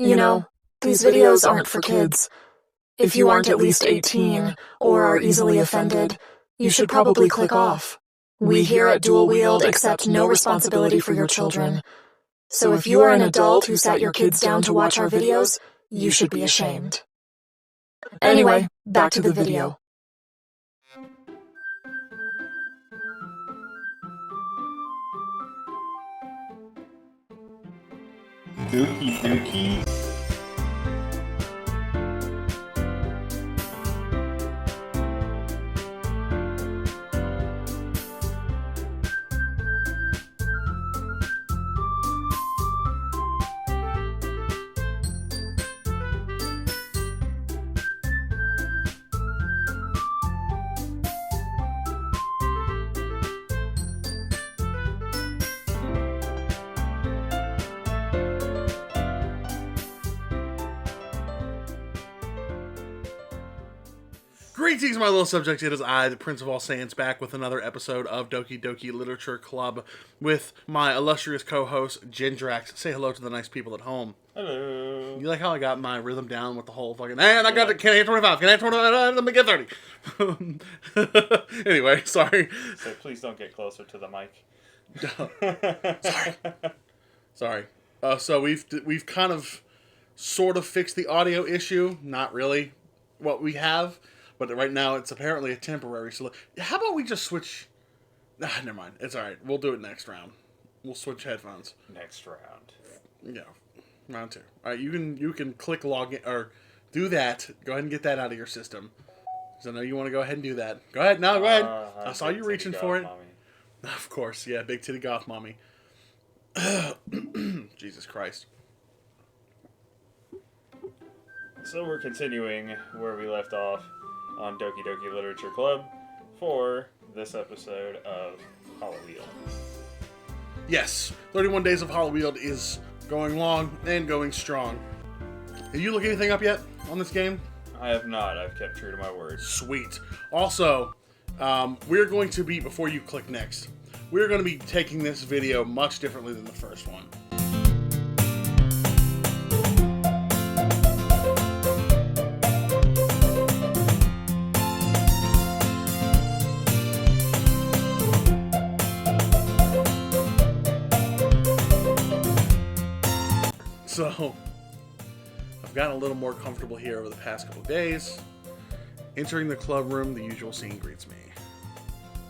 You know, these videos aren't for kids. If you aren't at least 18 or are easily offended, you should probably click off. We here at Dual Wield accept no responsibility for your children. So if you are an adult who sat your kids down to watch our videos, you should be ashamed. Anyway, back to the video. Doki. Greetings, my little subject. It is I, the Prince of All Saiyans, back with another episode of Doki Literature Club with my illustrious co-host, Jindrax. Say hello to the nice people at home. Hello. You like how I got my rhythm down with the whole fucking, and I got it, can I hit 25? Can I hit 25? Let me get 30. Anyway, sorry. So please don't get closer to the mic. Sorry. So we've kind of sort of fixed the audio issue. Not really what we have. But right now, it's apparently a temporary solution. How about we just switch? Never mind. It's all right. We'll do it next round. We'll switch headphones. Next round. Yeah, round 2. All right, you can click log in or do that. Go ahead and get that out of your system. Because I know you want to go ahead and do that. Go ahead. No, go ahead. I saw you reaching for it. Mommy. Of course, yeah. Big titty goth mommy. Jesus Christ. So we're continuing where we left off on Doki Literature Club for this episode of Halloween. Yes, 31 Days of Halloween is going long and going strong. Have you looked anything up yet on this game? I have not. I've kept true to my word. Sweet. Also, we're going to be, before you click next, we're going to be taking this video much differently than the first one. So, I've gotten a little more comfortable here over the past couple of days. Entering the club room, the usual scene greets me.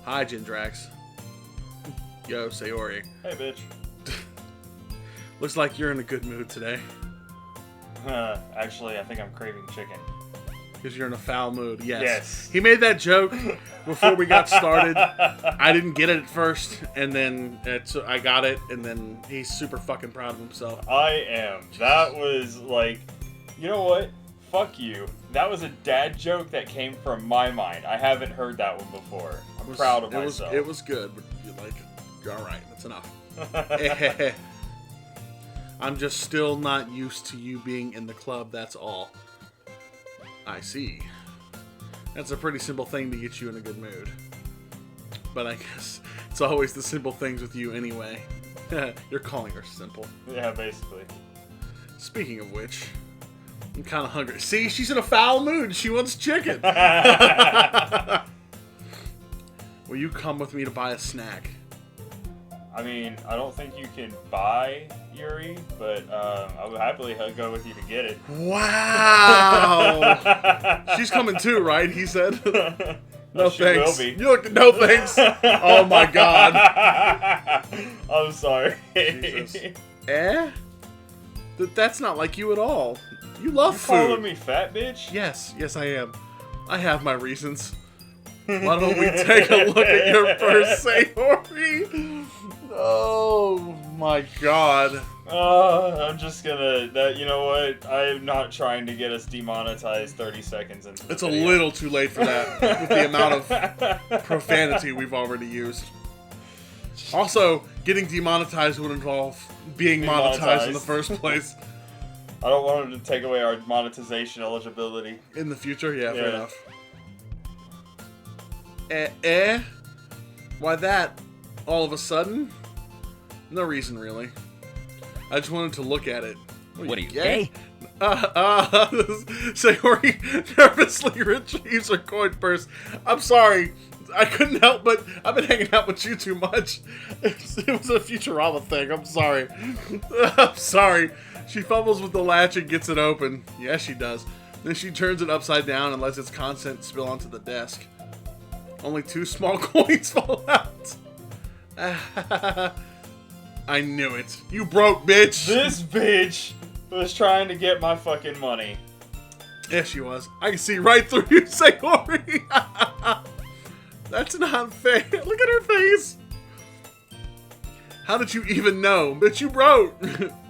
Hi, Jindrax. Yo, Sayori. Hey, bitch. Looks like you're in a good mood today. Actually, I think I'm craving chicken. Because you're in a foul mood. Yes. He made that joke before we got started. I didn't get it at first, and then I got it, and then he's super fucking proud of himself. I am. That was like, you know what? Fuck you. That was a dad joke that came from my mind. I haven't heard that one before. I'm proud of myself. It was good, but you're alright. That's enough. I'm just still not used to you being in the club, that's all. I see. That's a pretty simple thing to get you in a good mood. But I guess it's always the simple things with you anyway. You're calling her simple. Yeah, basically. Speaking of which, I'm kind of hungry. See, she's in a foul mood. She wants chicken. Will you come with me to buy a snack? I mean, I don't think you can buy Yuri, but I would happily go with you to get it. Wow! She's coming too, right? He said. No she thanks. Will be. You look. No thanks. Oh my god. I'm sorry. Jesus. That's not like you at all. You love food. Calling me fat, bitch? Yes, I am. I have my reasons. Why don't we take a look at your first Sayori? Oh my god. I'm just gonna, you know what? I'm not trying to get us demonetized 30 seconds into the It's video. a little too late for that, with the amount of profanity we've already used. Also, getting demonetized would involve being monetized in the first place. I don't want them to take away our monetization eligibility. In the future? Yeah, fair enough. Why that? All of a sudden? No reason, really. I just wanted to look at it. What are you, gay? Sayori nervously retrieves her coin purse. I'm sorry. I couldn't help but I've been hanging out with you too much. It was a Futurama thing. I'm sorry. I'm sorry. She fumbles with the latch and gets it open. Yes, she does. Then she turns it upside down and lets its contents spill onto the desk. Only 2 small coins fall out. I knew it. You broke, bitch. This bitch was trying to get my fucking money. Yes, she was. I can see right through you, Sayori. That's not fair. Look at her face. How did you even know? Bitch, you broke.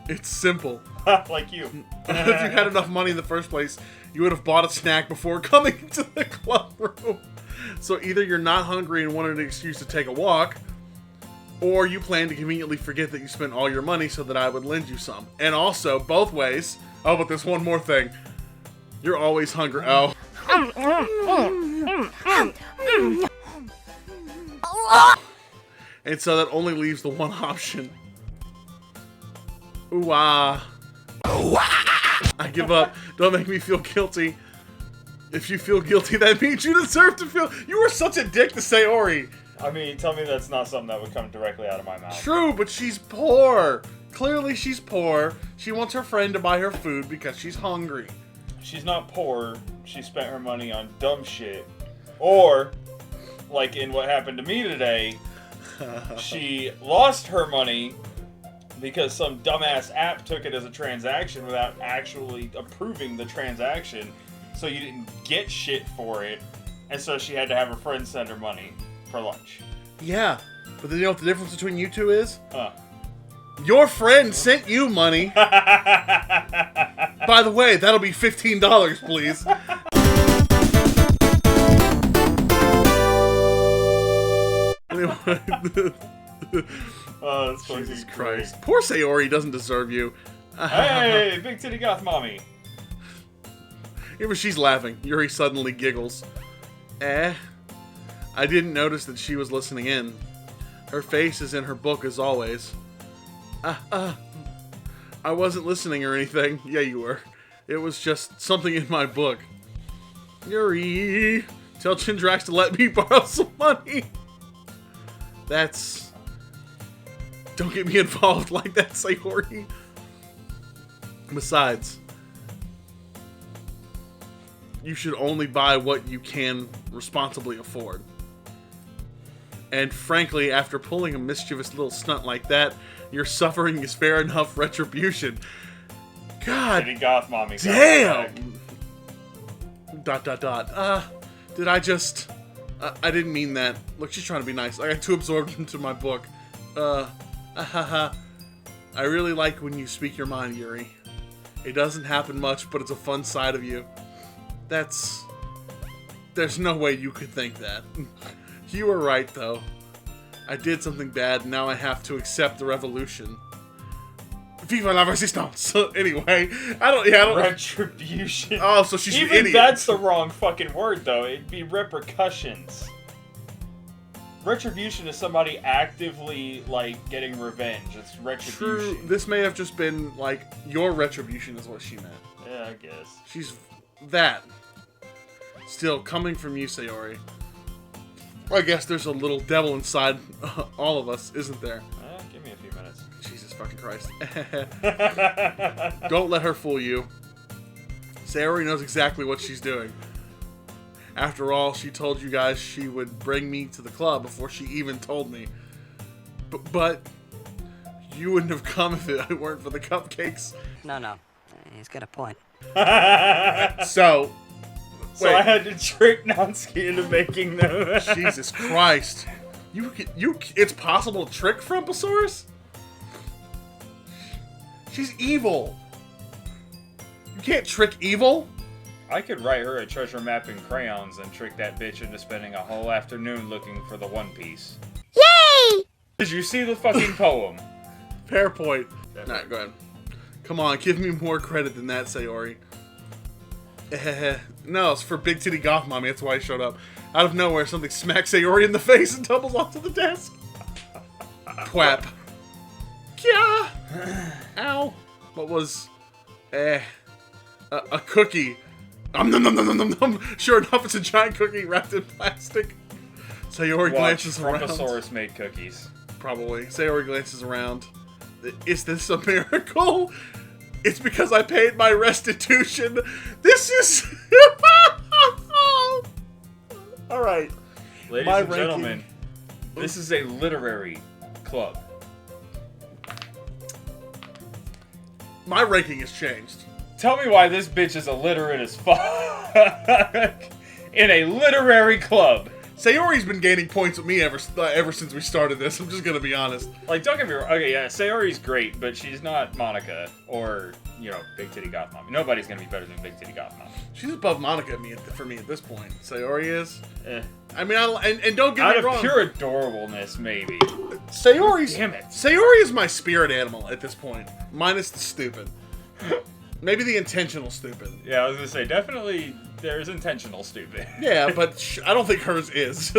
It's simple. Like you. If you had enough money in the first place, you would have bought a snack before coming to the club room. So either you're not hungry and wanted an excuse to take a walk, or you plan to conveniently forget that you spent all your money so that I would lend you some. And also, both ways. Oh, but there's one more thing. You're always hungry. Oh. And so that only leaves the one option. Ooh, ah. I give up. Don't make me feel guilty. If you feel guilty, that means you deserve to feel... You were such a dick to Sayori. I mean, tell me that's not something that would come directly out of my mouth. True, but she's poor. Clearly she's poor. She wants her friend to buy her food because she's hungry. She's not poor. She spent her money on dumb shit. Or, like in what happened to me today, she lost her money because some dumbass app took it as a transaction without actually approving the transaction. So you didn't get shit for it. And so she had to have her friend send her money for lunch. Yeah, but then you know what the difference between you two is? Huh. Your friend sent you money. By the way, that'll be $15, please. Anyway. Oh, that's Jesus fucking Christ. great. Poor Sayori doesn't deserve you. Hey, big titty goth mommy. Even she's laughing. Yuri suddenly giggles. I didn't notice that she was listening in. Her face is in her book as always. I wasn't listening or anything. Yeah, you were. It was just something in my book. Yuri, tell Chindrax to let me borrow some money. That's... Don't get me involved like that, Sayori. Besides, you should only buy what you can responsibly afford. And frankly, after pulling a mischievous little stunt like that, your suffering is fair enough retribution. God Titty goth mommy. damn! ... Did I just... I didn't mean that. Look, she's trying to be nice. I got too absorbed into my book. I really like when you speak your mind, Yuri. It doesn't happen much, but it's a fun side of you. There's no way you could think that. You were right, though. I did something bad, and now I have to accept the revolution. Viva la resistance! Anyway, I don't... Retribution. Oh, so she's an Even idiot. that's the wrong fucking word, though. It'd be repercussions. Retribution is somebody actively, like, getting revenge. It's retribution. True. This may have just been, like, your retribution is what she meant. Yeah, I guess. She's... that. Still, coming from you, Sayori. I guess there's a little devil inside all of us, isn't there? Give me a few minutes. Jesus fucking Christ. Don't let her fool you. Sayori knows exactly what she's doing. After all, she told you guys she would bring me to the club before she even told me. But you wouldn't have come if it weren't for the cupcakes. No. He's got a point. So wait. I had to trick Natsuki into making them. Jesus Christ. It's possible to trick Frumposaurus? She's evil. You can't trick evil. I could write her a treasure map in crayons and trick that bitch into spending a whole afternoon looking for the One Piece. Yay! Did you see the fucking poem? Fair point. Alright, go ahead. Come on, give me more credit than that, Sayori. No, it's for Big Titty Goth Mommy, that's why I showed up. Out of nowhere, something smacks Sayori in the face and tumbles onto the desk. Twap. Kya! Ow. What was A cookie. Nom, nom, nom, nom, nom, nom. Sure enough, it's a giant cookie wrapped in plastic. Sayori glances around. Frumposaurus made cookies. Probably. Sayori glances around. Is this a miracle? It's because I paid my restitution. This is... Alright. Ladies My and ranking- gentlemen, this is a literary club. My ranking has changed. Tell me why this bitch is illiterate as fuck in a literary club. Sayori's been gaining points with me ever since we started this. I'm just gonna be honest. Like, don't get me wrong. Okay, yeah, Sayori's great, but she's not Monica or, Big Titty Goth Mom. Nobody's gonna be better than Big Titty Goth Mom. She's above Monica for me at this point. Sayori is. Eh. I mean, and don't get Out me of wrong. pure adorableness, maybe. Sayori's. Damn it. Sayori is my spirit animal at this point, minus the stupid. Maybe the intentional stupid. Yeah, I was gonna say, definitely there's intentional stupid. Yeah, but I don't think hers is.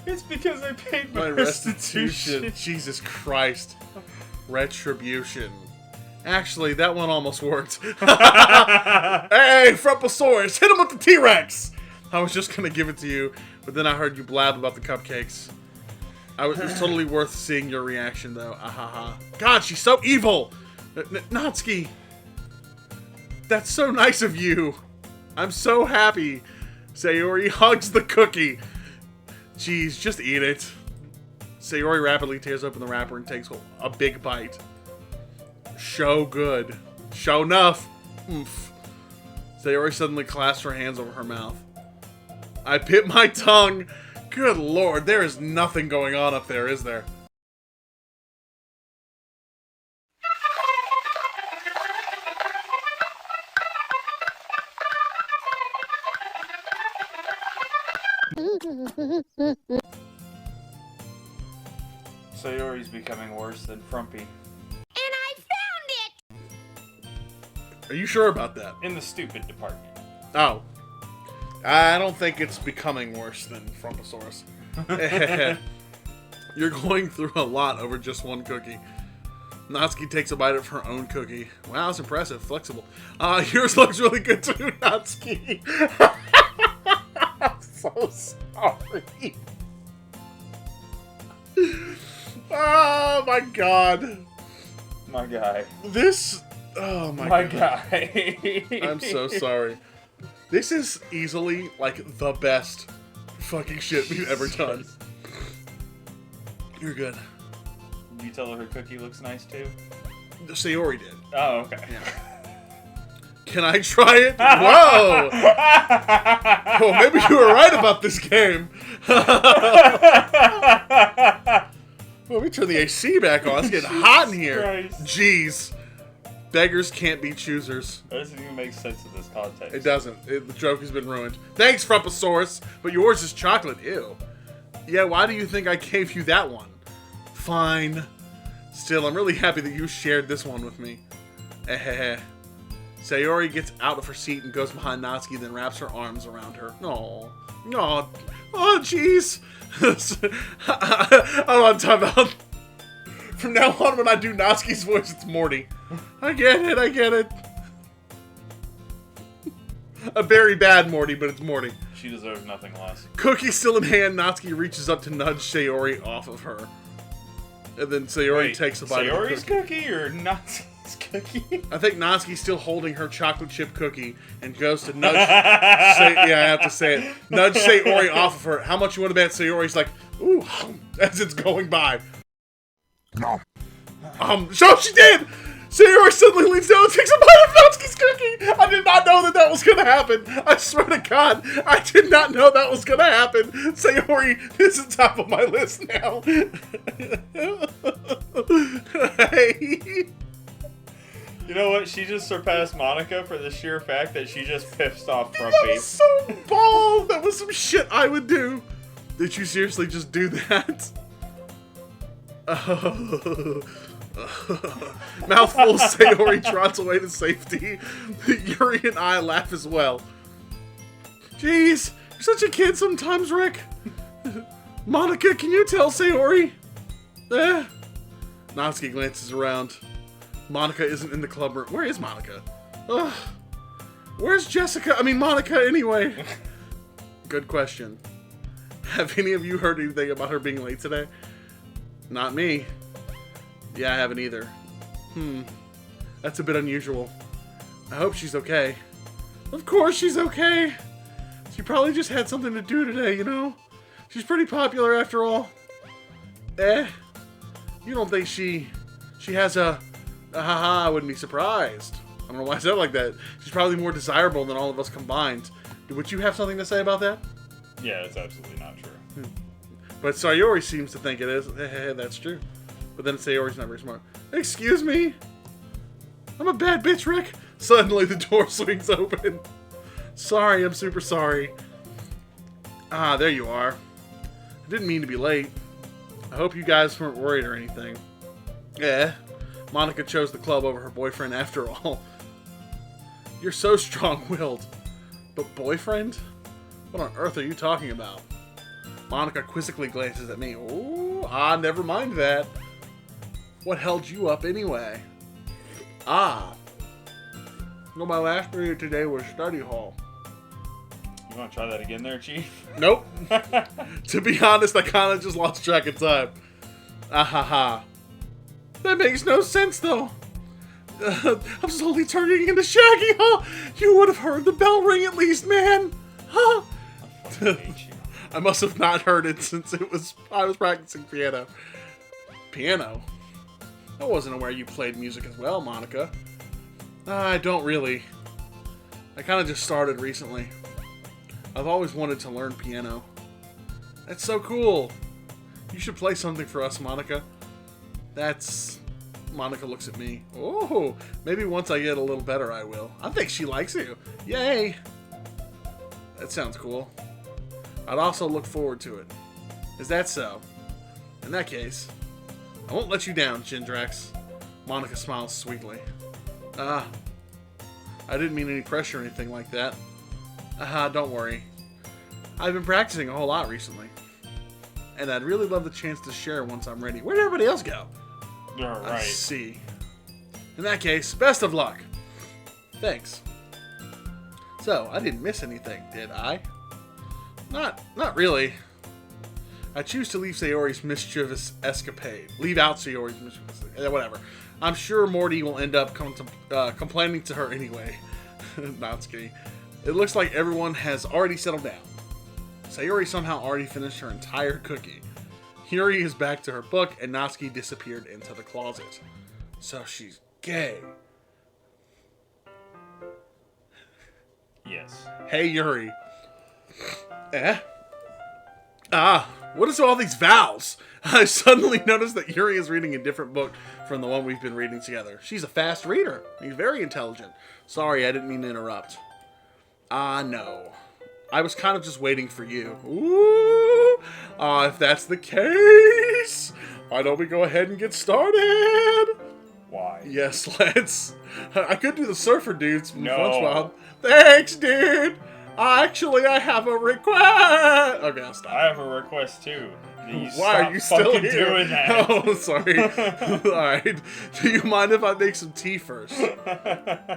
It's because I paid my restitution. restitution. Jesus Christ. Retribution. Actually, that one almost worked. Hey, Frumposaurus, hit him with the T-Rex! I was just gonna give it to you, but then I heard you blab about the cupcakes. It was totally worth seeing your reaction, though. Ahaha. God, she's so evil! Natsuki! That's so nice of you! I'm so happy! Sayori hugs the cookie. Jeez, just eat it. Sayori rapidly tears open the wrapper and takes a big bite. Show good. Show enough. Oomph. Sayori suddenly clasps her hands over her mouth. I bit my tongue. Good lord, there is nothing going on up there, is there? Sayori's becoming worse than Frumpy. Are you sure about that? In the stupid department. Oh. I don't think it's becoming worse than Frumposaurus. You're going through a lot over just one cookie. Natsuki takes a bite of her own cookie. Wow, that's impressive. Flexible. Yours looks really good too, Natsuki. I'm so sorry. Oh my god. My guy. This... Oh my god. Guy. I'm so sorry. This is easily, like, the best fucking shit we've ever done. You're good. You tell her cookie looks nice too? Sayori did. Oh, okay. Yeah. Can I try it? Whoa! Oh, maybe you were right about this game. Let me turn the AC back on. It's getting hot in here. Christ. Jeez. Beggars can't be choosers. That doesn't even make sense in this context. It doesn't. The joke has been ruined. Thanks, Frumposaurus, but yours is chocolate. Ew. Yeah, why do you think I gave you that one? Fine. Still, I'm really happy that you shared this one with me. Sayori gets out of her seat and goes behind Natsuki, then wraps her arms around her. No. No. Oh, jeez. I don't want to talk about... From now on, when I do Natsuki's voice, it's Morty. I get it. A very bad Morty, but it's Morty. She deserves nothing less. Cookie still in hand, Natsuki reaches up to nudge Sayori off of her. And then Sayori takes a bite of the Sayori's cookie or Natsuki's cookie? I think Natsuki's still holding her chocolate chip cookie and goes to nudge... I have to say it. Nudge Sayori off of her. How much you want to bet? Sayori's like, ooh, as it's going by. No. So she did! Sayori suddenly leans down and takes a bite of Natsuki's cookie! I did not know that was gonna happen! I swear to God, I did not know that was gonna happen! Sayori is at the top of my list now! Hey! You know what? She just surpassed Monica for the sheer fact that she just pissed off That Frumpy. was so bald! That was some shit I would do! Did you seriously just do that? Mouthful, Sayori trots away to safety. Yuri and I laugh as well. Jeez, you're such a kid sometimes, Rick. Monica, can you tell Sayori? Natsuki glances around. Monica isn't in the club room. Where is Monica? Ugh. Where's Jessica? I mean, Monica, anyway. Good question. Have any of you heard anything about her being late today? Not me. Yeah, I haven't either. That's a bit unusual. I hope she's okay. Of course she's okay. She probably just had something to do today, you know? She's pretty popular after all. You don't think she has a haha, I wouldn't be surprised. I don't know why I said it like that. She's probably more desirable than all of us combined. Would you have something to say about that? Yeah, it's absolutely not true. But Sayori seems to think it is. That's true. But then Sayori's not very smart. Excuse me? I'm a bad bitch, Rick. Suddenly the door swings open. Sorry, I'm super sorry. Ah, there you are. I didn't mean to be late. I hope you guys weren't worried or anything. Monica chose the club over her boyfriend after all. You're so strong-willed. But boyfriend? What on earth are you talking about? Monica quizzically glances at me. Oh, never mind that. What held you up anyway? No, my last period today was study hall. You want to try that again there, Chief? Nope. To be honest, I kind of just lost track of time. That makes no sense, though. I'm slowly turning into Shaggy, huh? You would have heard the bell ring at least, man. Huh? I fucking hate you. I must have not heard it since I was practicing piano. Piano? I wasn't aware you played music as well, Monica. I don't really. I kind of just started recently. I've always wanted to learn piano. That's so cool. You should play something for us, Monica. Monica looks at me. Oh, maybe once I get a little better I will. I think she likes you. Yay. That sounds cool. I'd also look forward to it. Is that so? In that case, I won't let you down, Jindrax. Monica smiles sweetly. I didn't mean any pressure or anything like that. Don't worry. I've been practicing a whole lot recently. And I'd really love the chance to share once I'm ready. Where'd everybody else go? Alright. I see. In that case, best of luck. Thanks. So, I didn't miss anything, did I? Not really. I choose to leave Sayori's mischievous escapade. Leave out Sayori's mischievous escapade. Whatever. I'm sure Morty will end up complaining to her anyway. Natsuki. It looks like everyone has already settled down. Sayori somehow already finished her entire cookie. Hiri is back to her book, and Natsuki disappeared into the closet. So she's gay. Yes. Hey, Yuri. What is all these vowels? I suddenly noticed that Yuri is reading a different book from the one we've been reading together. She's a fast reader. He's very intelligent. Sorry, I didn't mean to interrupt. No. I was kind of just waiting for you. Ooh! If that's the case, why don't we go ahead and get started? Why? Yes, let's. I could do the surfer dudes from No. SpongeBob. Thanks, dude! Actually, I have a request! Okay, I'll stop. I have a request too. Why are you still fucking here? doing that? Oh, sorry. Alright. Do you mind if I make some tea first?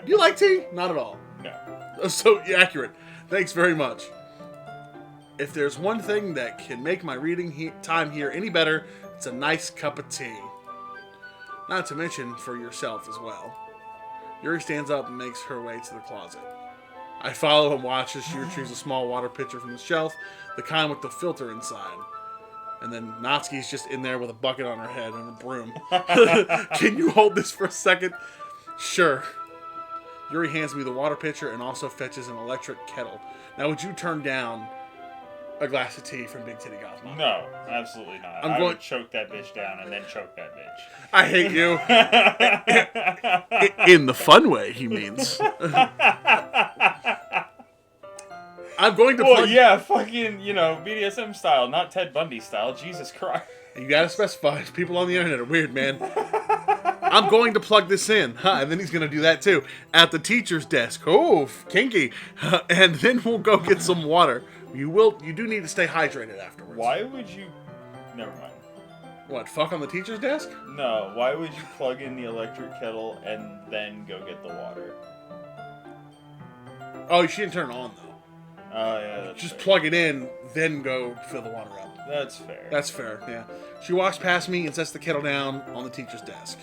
You like tea? Not at all. No. So accurate. Thanks very much. If there's one thing that can make my reading time here any better, it's a nice cup of tea. Not to mention for yourself as well. Yuri stands up and makes her way to the closet. I follow and watch as she retrieves a small water pitcher from the shelf, the kind with the filter inside. And then Natsuki's just in there with a bucket on her head and a broom. Can you hold this for a second? Sure. Yuri hands me the water pitcher and also fetches an electric kettle. Now, would you turn down a glass of tea from Big Titty Goth Mama? No, absolutely not. I would choke that bitch down and then choke that bitch. I hate you. In the fun way, he means. I'm going to Well, yeah, fucking, BDSM style, not Ted Bundy style. Jesus Christ. You gotta specify. People on the internet are weird, man. I'm going to plug this in. And then he's going to do that too. At the teacher's desk. Oh, kinky. And then we'll go get some water. You do need to stay hydrated afterwards. Why would you... Never mind. What, fuck on the teacher's desk? No, why would you plug in the electric kettle and then go get the water? Oh, she didn't turn it on, though. Oh, yeah, that's Just fair. plug it in, then go fill the water up. That's fair. That's fair, yeah. She walks past me and sets the kettle down on the teacher's desk.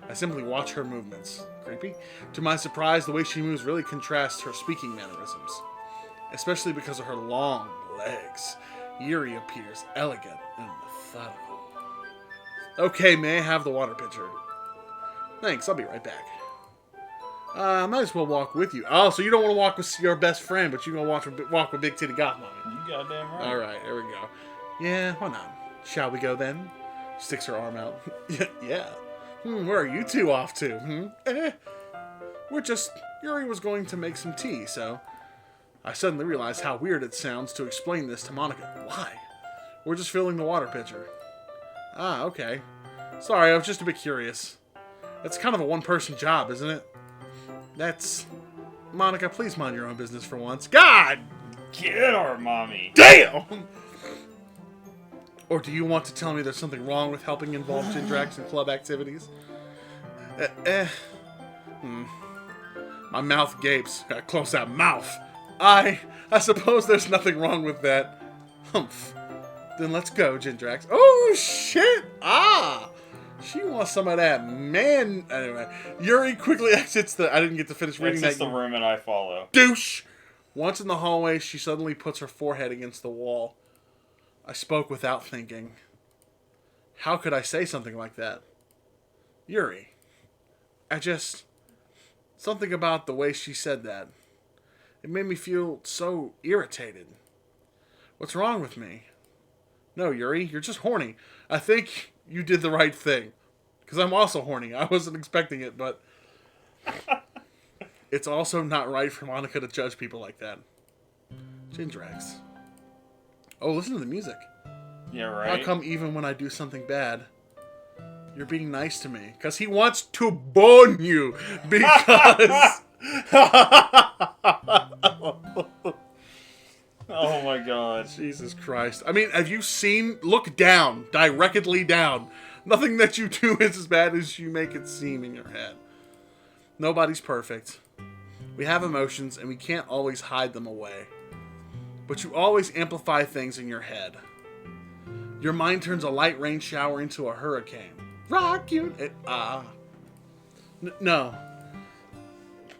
I simply watch her movements. Creepy? To my surprise, the way she moves really contrasts her speaking mannerisms. Especially because of her long legs. Yuri appears elegant and methodical. Okay, may I have the water pitcher? Thanks, I'll be right back. I might as well walk with you. Oh, so you don't want to walk with your best friend, but you're going to walk with Big Titty Goth Mommy. You goddamn right. Alright, there we go. Yeah, why not? Shall we go then? Sticks her arm out. Yeah. Where are you two off to? We're just... Yuri was going to make some tea, so... I suddenly realized how weird it sounds to explain this to Monica. Why? We're just filling the water pitcher. Ah, okay. Sorry, I was just a bit curious. It's kind of a one-person job, isn't it? That's... Monica, please mind your own business for once. God! Get her, mommy. Damn! Or do you want to tell me there's something wrong with helping involve Gindrax in club activities? My mouth gapes. Gotta close that mouth. I suppose there's nothing wrong with that. Humph. Then let's go, Gindrax. Oh, shit! Ah! She wants some of that man... Anyway, Yuri quickly exits the... I didn't get to finish reading that. Exits the room and I follow. Douche! Once in the hallway, she suddenly puts her forehead against the wall. I spoke without thinking. How could I say something like that? Yuri. Something about the way she said that. It made me feel so irritated. What's wrong with me? No, Yuri, you're just horny. I think you did the right thing. Because I'm also horny. I wasn't expecting it, but... It's also not right for Monica to judge people like that. Gindrax. Oh, listen to the music. Yeah, right? How come even when I do something bad, you're being nice to me? Because he wants to bone you. Because... Oh my god. Jesus Christ. I mean, have you seen... Look down. Directly down. Nothing that you do is as bad as you make it seem in your head. Nobody's perfect. We have emotions, and we can't always hide them away. But you always amplify things in your head. Your mind turns a light rain shower into a hurricane. Rock you... No.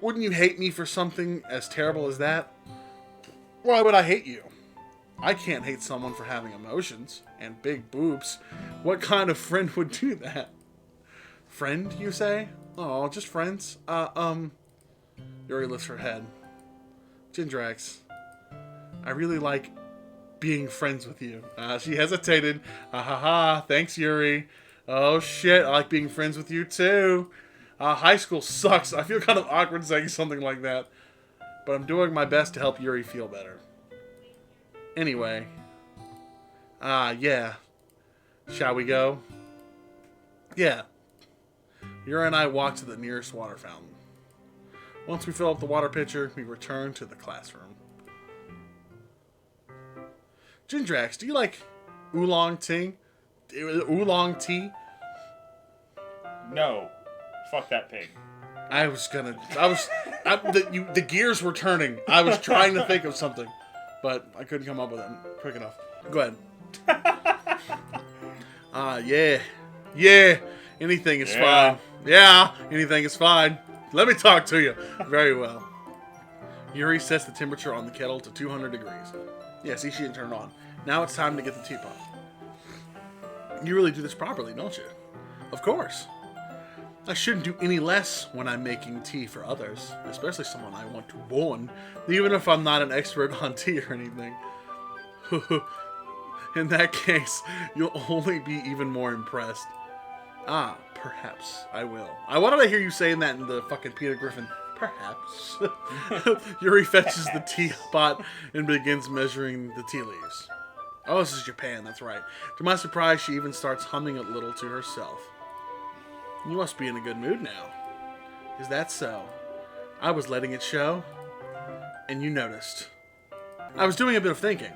Wouldn't you hate me for something as terrible as that? Why would I hate you? I can't hate someone for having emotions and big boobs. What kind of friend would do that? Friend, you say? Oh, just friends? Yuri lifts her head. Gindrax, I really like being friends with you. She hesitated. Thanks, Yuri. Oh, shit, I like being friends with you, too. High school sucks. I feel kind of awkward saying something like that. But I'm doing my best to help Yuri feel better. Anyway. Yeah. Shall we go? Yeah. Yuri and I walk to the nearest water fountain. Once we fill up the water pitcher, we return to the classroom. Gindrax, do you like oolong tea? Oolong tea? No. Fuck that pig. The gears were turning. I was trying to think of something, but I couldn't come up with it quick enough. Go ahead. Yeah. Anything is fine. Yeah, anything is fine. Let me talk to you. Very well. Yuri sets the temperature on the kettle to 200 degrees. Yeah, see, she didn't turn it on. Now it's time to get the teapot. You really do this properly, don't you? Of course. I shouldn't do any less when I'm making tea for others, especially someone I want to bone, even if I'm not an expert on tea or anything. In that case, you'll only be even more impressed. Perhaps I will. Why did I hear you saying that in the fucking Peter Griffin? Perhaps. Yuri fetches the teapot and begins measuring the tea leaves. Oh, this is Japan, that's right. To my surprise, she even starts humming a little to herself. You must be in a good mood now. Is that so? I was letting it show, and you noticed. I was doing a bit of thinking.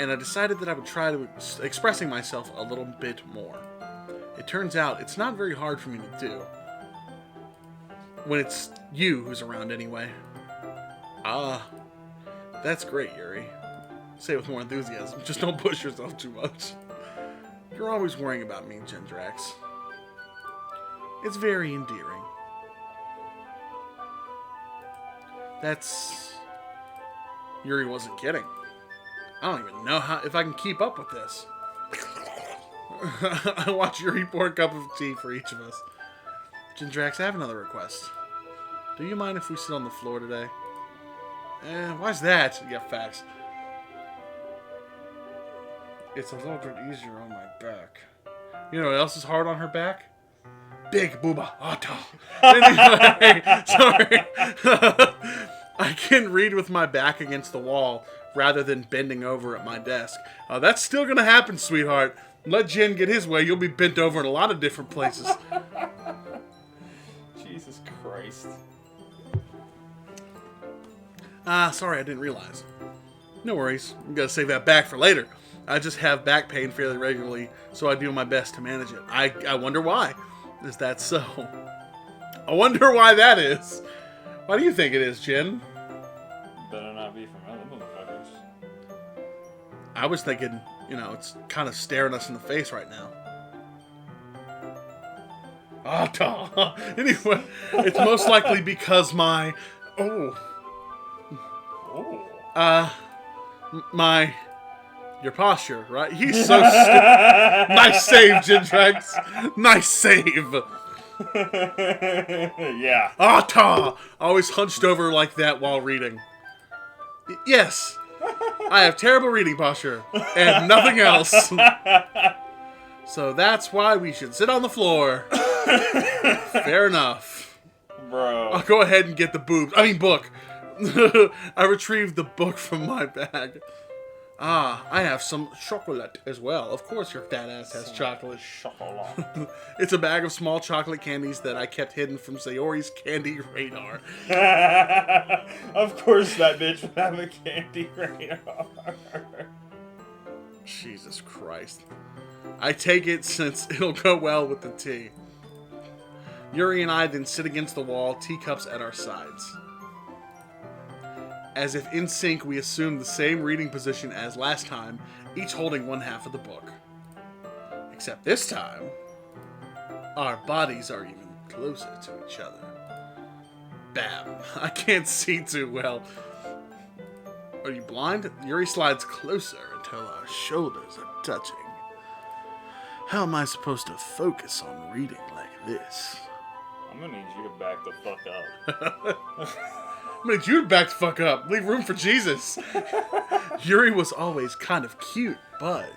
and I decided that I would try to expressing myself a little bit more. It turns out it's not very hard for me to do. When it's you who's around anyway. Ah, that's great, Yuri. Say it with more enthusiasm. Just don't push yourself too much. You're always worrying about me, Gendrax. It's very endearing. That's... Yuri wasn't kidding. I don't even know if I can keep up with this. I watch Yuri pour a cup of tea for each of us. Gendrax, I have another request. Do you mind if we sit on the floor today? Why's that? Yeah, facts. It's a little bit easier on my back. You know what else is hard on her back? Big Booba Otto. Anyway, sorry. I can read with my back against the wall rather than bending over at my desk. That's still going to happen, sweetheart. Let Jin get his way. You'll be bent over in a lot of different places. Jesus Christ. Sorry, I didn't realize. No worries. I'm going to save that back for later. I just have back pain fairly regularly, so I do my best to manage it. I wonder why. Is that so? I wonder why that is. Why do you think it is, Jin? Better not be from other motherfuckers. I was thinking, it's kind of staring us in the face right now. Anyway, it's most likely because my... Your posture, right? He's so stupid. Nice save, Gendrax. Nice save. Yeah. Always hunched over like that while reading. Yes. I have terrible reading posture. And nothing else. So that's why we should sit on the floor. Fair enough. Bro. I'll go ahead and get the book. I retrieved the book from my bag. I have some chocolate as well. Of course your fat ass has chocolate. Chocolate. It's a bag of small chocolate candies that I kept hidden from Sayori's candy radar. Of course that bitch would have a candy radar. Jesus Christ. I take it since it'll go well with the tea. Yuri and I then sit against the wall, teacups at our sides. As if in sync, we assume the same reading position as last time, each holding one half of the book. Except this time, our bodies are even closer to each other. Bam. I can't see too well. Are you blind? Yuri slides closer until our shoulders are touching. How am I supposed to focus on reading like this? I'm gonna need you to back the fuck up. I'm gonna need you to back the fuck up. Leave room for Jesus. Yuri was always kind of cute, but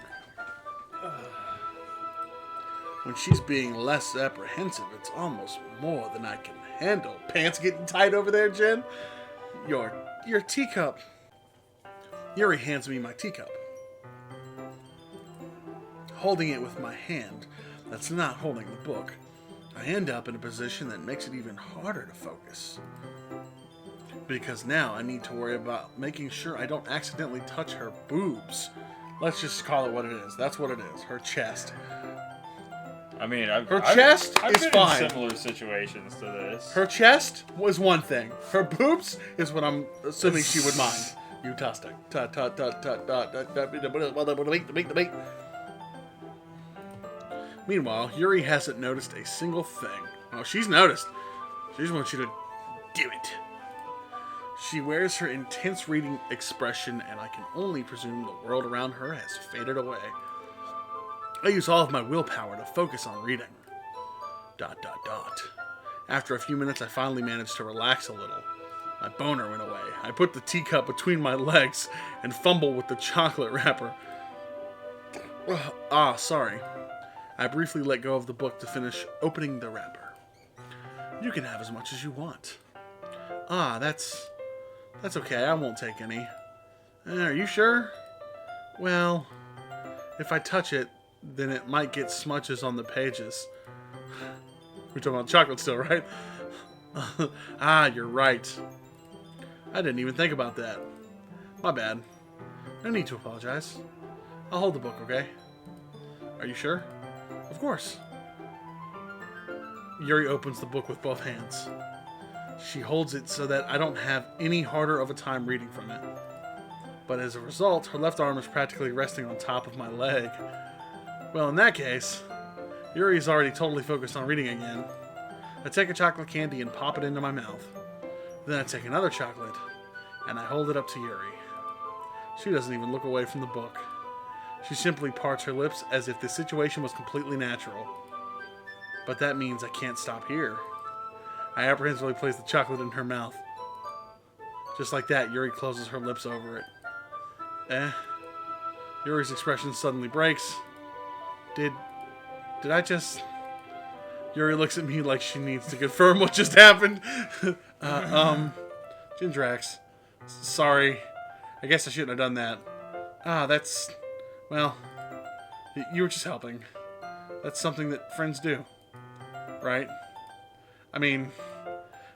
when she's being less apprehensive, it's almost more than I can handle. Pants getting tight over there, Jen? Your teacup. Yuri hands me my teacup. Holding it with my hand that's not holding the book, I end up in a position that makes it even harder to focus. Because now I need to worry about making sure I don't accidentally touch her boobs. Let's just call it what it is. That's what it is. Her chest. I mean, Her chest I've is been fine. in similar situations to this. Her chest was one thing. Her boobs is what I'm assuming she would mind. You tossed it. Meanwhile, Yuri hasn't noticed a single thing. Oh, she's noticed. She just wants you to do it. She wears her intense reading expression, and I can only presume the world around her has faded away. I use all of my willpower to focus on reading. ... After a few minutes, I finally managed to relax a little. My boner went away. I put the teacup between my legs and fumble with the chocolate wrapper. Sorry. I briefly let go of the book to finish opening the wrapper. You can have as much as you want. That's okay. I won't take any. Are you sure? Well, if I touch it, then it might get smudges on the pages. We're talking about chocolate still, right? You're right. I didn't even think about that. My bad. No need to apologize. I'll hold the book, okay? Are you sure? Of course. Yuri opens the book with both hands. She holds it so that I don't have any harder of a time reading from it. But as a result, her left arm is practically resting on top of my leg. Well, in that case, Yuri is already totally focused on reading again. I take a chocolate candy and pop it into my mouth. Then I take another chocolate, and I hold it up to Yuri. She doesn't even look away from the book. She simply parts her lips as if the situation was completely natural. But that means I can't stop here. I apprehensively place the chocolate in her mouth. Just like that, Yuri closes her lips over it. Yuri's expression suddenly breaks. Did I just... Yuri looks at me like she needs to confirm what just happened. Jindrax. Sorry. I guess I shouldn't have done that. That's... Well, you were just helping. That's something that friends do. Right? I mean,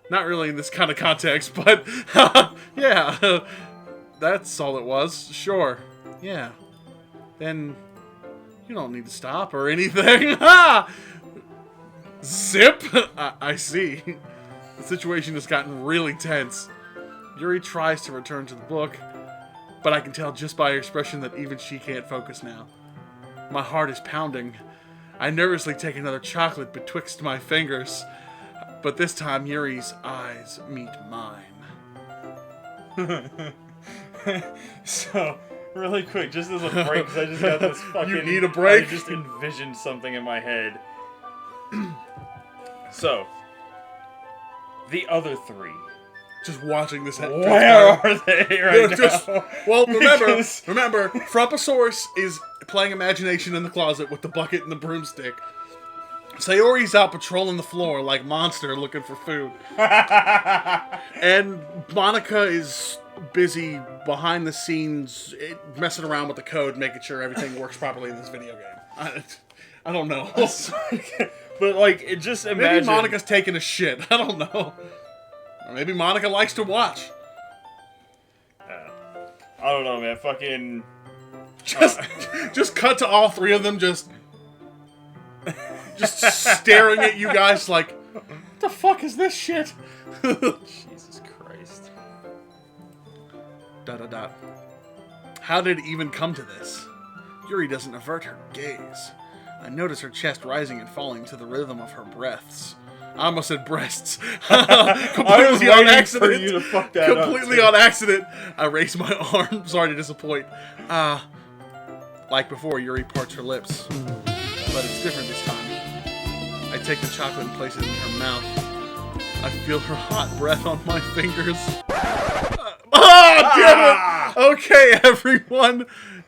not really in this kind of context, but yeah, that's all it was. Sure. Yeah. Then you don't need to stop or anything. Zip! I see. The situation has gotten really tense. Yuri tries to return to the book, but I can tell just by her expression that even she can't focus now. My heart is pounding. I nervously take another chocolate betwixt my fingers, but this time Yuri's eyes meet mine. So, really quick, just as a break, because I just got this fucking... You need a break? I just envisioned something in my head. So, the other three. Just watching this. Where are they right now? Well, remember, Frumposaurus is playing imagination in the closet with the bucket and the broomstick. Sayori's out patrolling the floor like Monster looking for food. And Monica is busy behind the scenes messing around with the code, making sure everything works properly in this video game. I don't know. But, like, it just imagine... Maybe Monica's taking a shit. I don't know. Or maybe Monica likes to watch. I don't know, man. Fucking... Just cut to all three of them just staring at you guys like, what the fuck is this shit? Jesus Christ. ... How did it even come to this? Yuri doesn't avert her gaze. I notice her chest rising and falling to the rhythm of her breaths. I almost said breasts. Completely on accident. For you to fuck that Completely on accident. I raise my arm. Sorry to disappoint. Like before, Yuri parts her lips. But it's different this time. I take the chocolate and place it in her mouth. I feel her hot breath on my fingers. Damn it! Okay, everyone.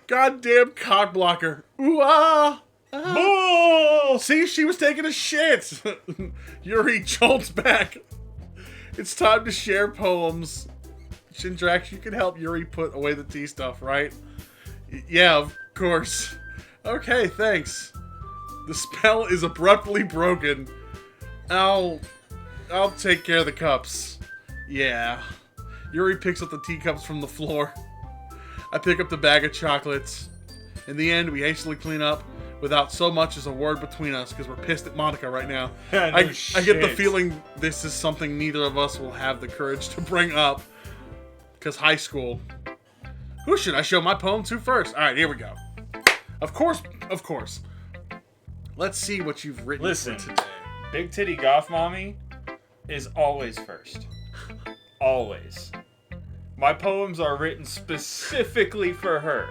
Goddamn cock blocker. Ooh, See, she was taking a shit. Yuri jolts back. It's time to share poems. Shindrax, you can help Yuri put away the tea stuff, right? Yeah, of course. Okay, thanks. The spell is abruptly broken. I'll take care of the cups. Yeah. Yuri picks up the teacups from the floor. I pick up the bag of chocolates. In the end, we hastily clean up without so much as a word between us because we're pissed at Monica right now. I get the feeling this is something neither of us will have the courage to bring up. Because high school. Who should I show my poem to first? Alright, here we go. Of course. Let's see what you've written for today. Big Titty Goth Mommy is always first. Always. My poems are written specifically for her.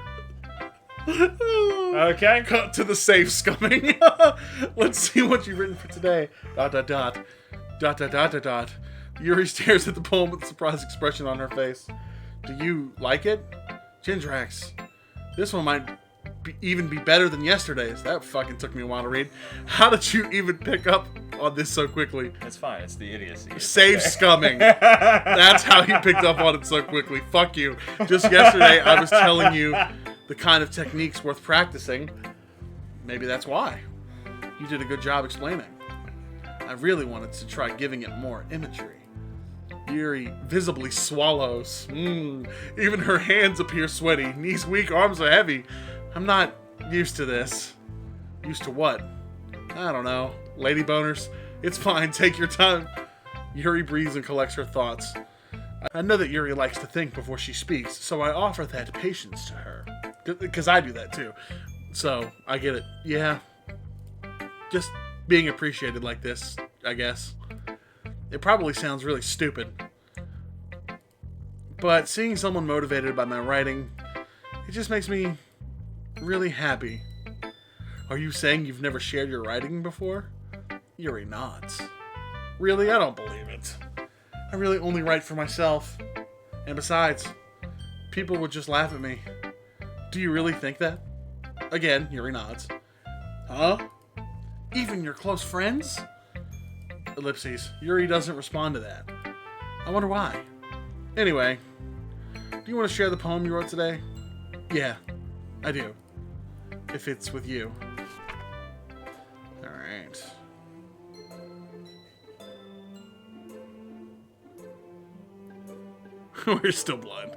Okay? Cut to the safe, scumming. Let's see what you've written for today. ... Yuri stares at the poem with a surprised expression on her face. Do you like it? Jindrax, this one might even be better than yesterday's. That fucking took me a while to read. How did you even pick up on this so quickly? It's fine. It's the idiocy. Save scumming. That's how you picked up on it so quickly. Fuck you. Just yesterday, I was telling you the kind of techniques worth practicing. Maybe that's why. You did a good job explaining. I really wanted to try giving it more imagery. Yuri visibly swallows. Even her hands appear sweaty. Knees weak, arms are heavy. I'm not used to this. Used to what? I don't know. Lady boners? It's fine, take your time. Yuri breathes and collects her thoughts. I know that Yuri likes to think before she speaks, so I offer that patience to her. Because I do that too. So, I get it. Yeah. Just being appreciated like this, I guess. It probably sounds really stupid. But seeing someone motivated by my writing, it just makes me really happy. Are you saying you've never shared your writing before? Yuri nods. Really? I don't believe it. I really only write for myself. And besides, people would just laugh at me. Do you really think that? Again, Yuri nods. Huh? Even your close friends? Ellipses. Yuri doesn't respond to that. I wonder why. Anyway, do you want to share the poem you wrote today? Yeah, I do. If it's with you. Alright. We're still blind.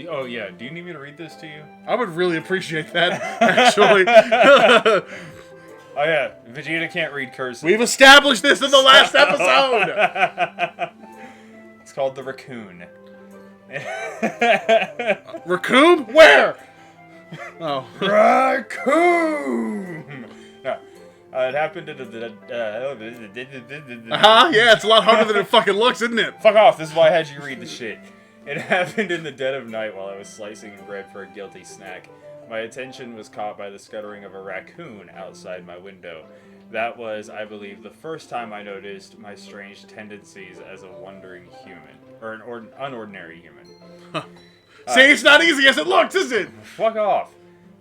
Oh, yeah. Do you need me to read this to you? I would really appreciate that, actually. Oh, yeah. Vegeta can't read cursive. We've established this in the last episode! It's called the Raccoon. Raccoon? Where? Oh. Raccoon! No. It happened in the... Yeah, it's a lot harder than it fucking looks, isn't it? Fuck off. This is why I had you read the shit. It happened in the dead of night while I was slicing bread for a guilty snack. My attention was caught by the scuttering of a raccoon outside my window. That was, I believe, the first time I noticed my strange tendencies as a wandering human. Or an unordinary human. See, it's not easy as it looks, is it? Fuck off.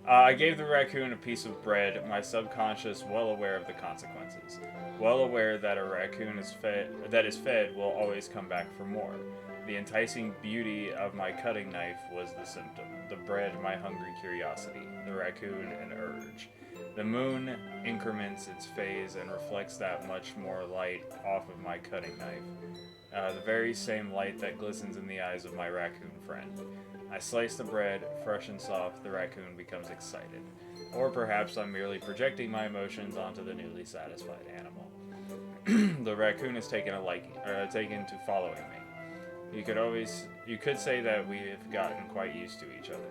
I gave the raccoon a piece of bread, my subconscious well aware of the consequences. Well aware that a raccoon is fed will always come back for more. The enticing beauty of my cutting knife was the symptom. The bread, my hungry curiosity. The raccoon, an urge. The moon increments its phase and reflects that much more light off of my cutting knife. The very same light that glistens in the eyes of my raccoon friend. I slice the bread, fresh and soft, the raccoon becomes excited. Or perhaps I'm merely projecting my emotions onto the newly satisfied animal. The raccoon has taken to following me. You could say that we have gotten quite used to each other.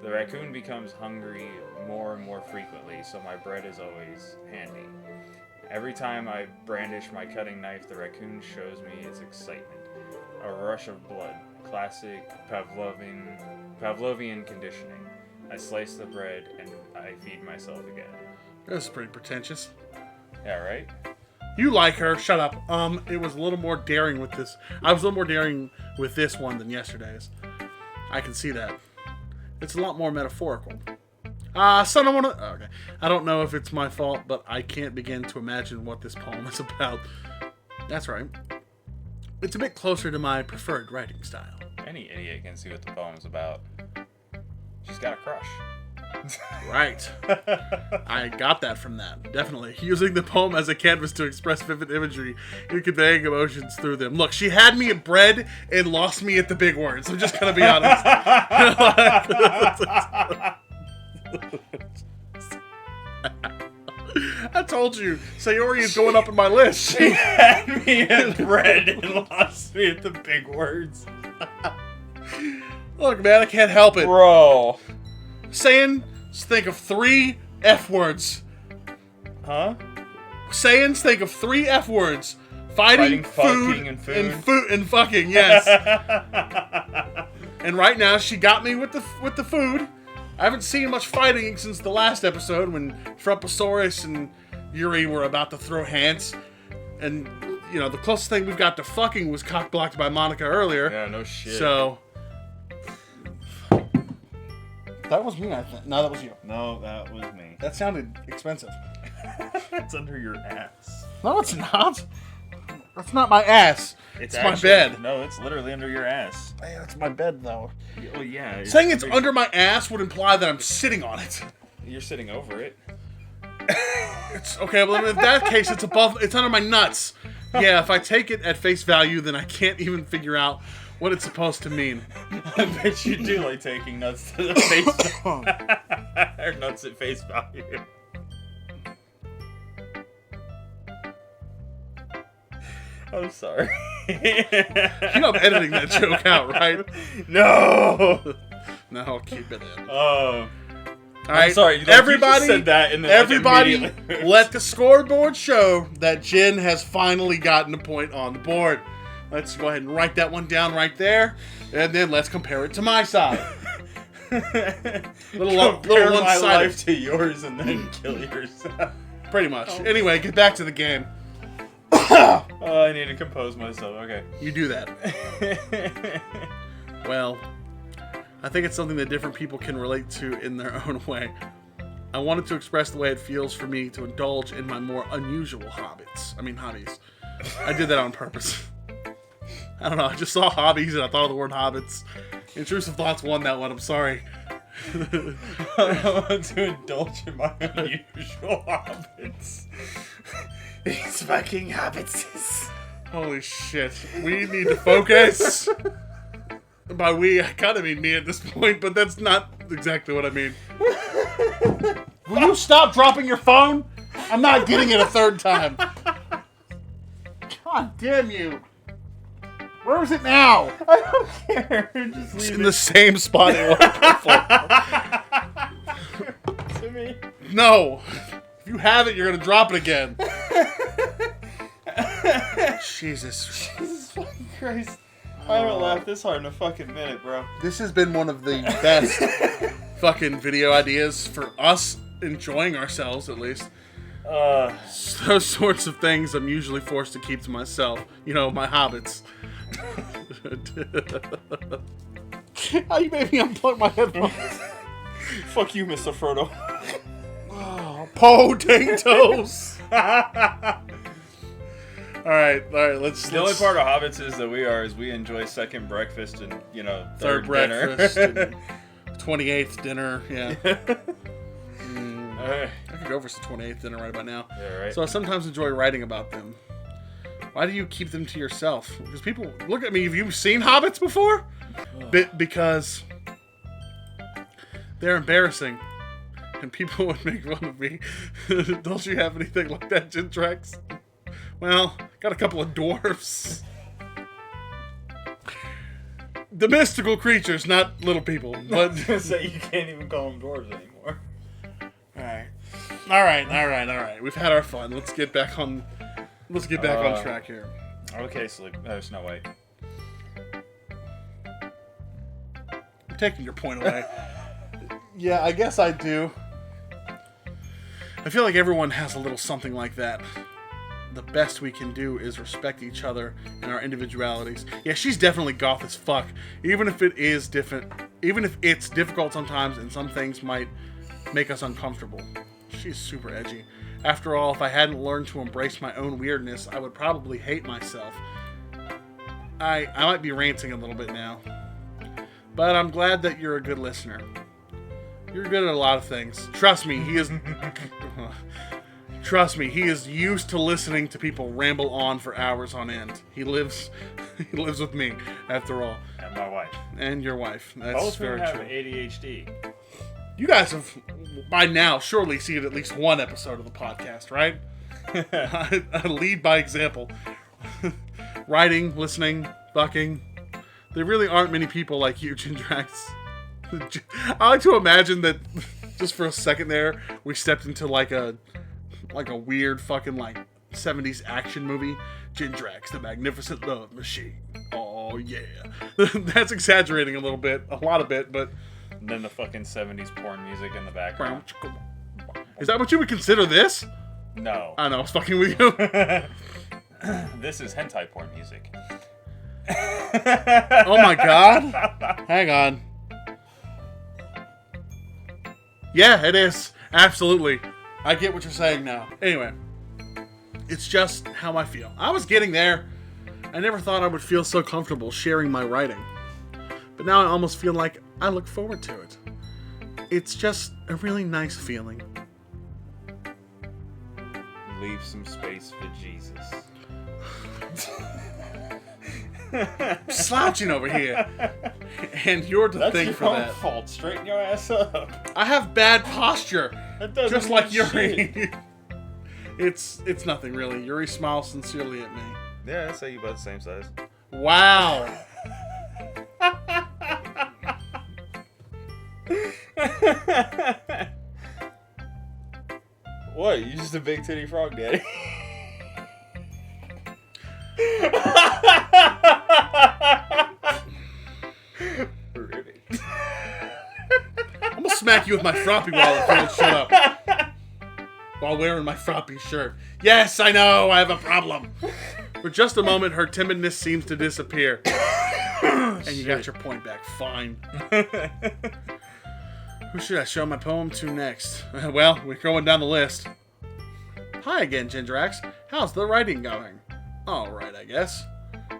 The raccoon becomes hungry more and more frequently, so my bread is always handy. Every time I brandish my cutting knife, the raccoon shows me its excitement. A rush of blood. Classic Pavlovian conditioning. I slice the bread and I feed myself again. That's pretty pretentious. Yeah, right? You like her. Shut up. It was a little more daring with this. I was a little more daring with this one than yesterday's. I can see that. It's a lot more metaphorical. Son, I wanna... Okay. I don't know if it's my fault, but I can't begin to imagine what this poem is about. That's right. It's a bit closer to my preferred writing style. Any idiot can see what the poem's about. She's got a crush. Right. I got that from that. Definitely. Using the poem as a canvas to express vivid imagery and conveying emotions through them. Look, she had me at bread and lost me at the big words. I'm just gonna be honest. I told you, Sayori is going up in my list. She had me at bread and lost me at the big words. Look, man, I can't help it. Bro. Saying, think of 3 F words. Huh? Saying, think of 3 F words. Fighting, food, fucking, and food. And fucking, yes. And right now, she got me with the food. I haven't seen much fighting since the last episode when Frumposaurus and Yuri were about to throw hands. And, you know, the closest thing we've got to fucking was cock-blocked by Monica earlier. Yeah, no shit. So... That was me, I think. No, that was you. No, that was me. That sounded expensive. It's under your ass. No, it's not. That's not my ass. It's my bed. No, it's literally under your ass. Hey, that's my bed, though. Oh, yeah. Saying it's under my ass would imply that I'm sitting on it. You're sitting over it. It's okay, well, in that case, it's above. It's under my nuts. Yeah, if I take it at face value, then I can't even figure out what it's supposed to mean. I bet you do like taking nuts to the face or nuts at face value. I'm sorry. You know I'm editing that joke out, right? No! No, I'll keep it in. Oh. All right, sorry, like, everybody, you just said that and then everybody let the scoreboard show that Jen has finally gotten a point on the board. Let's go ahead and write that one down right there, and then let's compare it to my side. little Compare my one-sided. life to yours and then kill yourself. Pretty much. Anyway, get back to the game. Oh, I need to compose myself. Okay. You do that. Well, I think it's something that different people can relate to in their own way. I wanted to express the way it feels for me to indulge in my more unusual hobbies. I did that on purpose. I don't know, I just saw hobbies and I thought of the word hobbits. Intrusive Thoughts won that one, I'm sorry. I want to indulge in my unusual habits. These fucking habits. Holy shit. We need to focus. By we, I kind of mean me at this point, but that's not exactly what I mean. Will you stop dropping your phone? I'm not getting it a third time. God damn you. Where is it now? I don't care. Just It's leave in it the same spot it was before. to me. No. If you have it, you're going to drop it again. Jesus. Jesus fucking Christ. I haven't laughed this hard in a fucking minute, bro. This has been one of the best fucking video ideas for us enjoying ourselves, at least. Those sorts of things I'm usually forced to keep to myself. You know, my hobbits. How you made me unplug my headphones? Fuck you, Mr. Frodo. Oh, potatoes! Alright, let's... The only part of hobbits is that we enjoy second breakfast and, third breakfast dinner. and 28th dinner, yeah. Alright. I could go for some 28th dinner right about now. Yeah, right. So I sometimes enjoy writing about them. Why do you keep them to yourself? Because people look at me. Have you seen hobbits before? Because they're embarrassing, and people would make fun of me. Don't you have anything like that, Gentrax? Well, got a couple of dwarfs. The mystical creatures, not little people. But So you can't even call them dwarves anymore. All right. We've had our fun. Let's get back on track here. Okay, Snow White. I'm taking your point away. Yeah, I guess I do. I feel like everyone has a little something like that. The best we can do is respect each other and our individualities. Yeah, she's definitely goth as fuck. Even if it's difficult sometimes and some things might make us uncomfortable. She's super edgy. After all, if I hadn't learned to embrace my own weirdness, I would probably hate myself. I might be ranting a little bit now. But I'm glad that you're a good listener. You're good at a lot of things. Trust me, he is used to listening to people ramble on for hours on end. He lives with me, after all. And my wife. And your wife. That's Both very have true. ADHD. You guys have, by now, surely seen at least one episode of the podcast, right? I lead by example. Writing, listening, fucking. There really aren't many people like you, Gendrax. I like to imagine that, just for a second there, we stepped into like a weird fucking 70s action movie. Gendrax, the Magnificent Love Machine. Oh yeah. That's exaggerating a lot of bit, but... And then the fucking 70s porn music in the background. Is that what you would consider this? No. I know, I was fucking with you. This is hentai porn music. Oh my god. Hang on. Yeah, it is. Absolutely. I get what you're saying now. Anyway. It's just how I feel. I was getting there. I never thought I would feel so comfortable sharing my writing. But now I almost feel like I look forward to it. It's just a really nice feeling. Leave some space for Jesus. Slouching over here. And you're the That's thing your for own that. fault. Straighten your ass up. I have bad posture. That doesn't Just like mean Yuri. shit. It's nothing really. Yuri smiles sincerely at me. Yeah, I'd say you about the same size. Wow. What? You just a big titty frog daddy? Really? I'm gonna smack you with my froppy wallet if you don't shut up. While wearing my froppy shirt. Yes, I know, I have a problem. For just a moment, her timidness seems to disappear. And you got your point back. Fine. Who should I show my poem to next? Well, we're going down the list. Hi again, Gingrax. How's the writing going? Alright, I guess.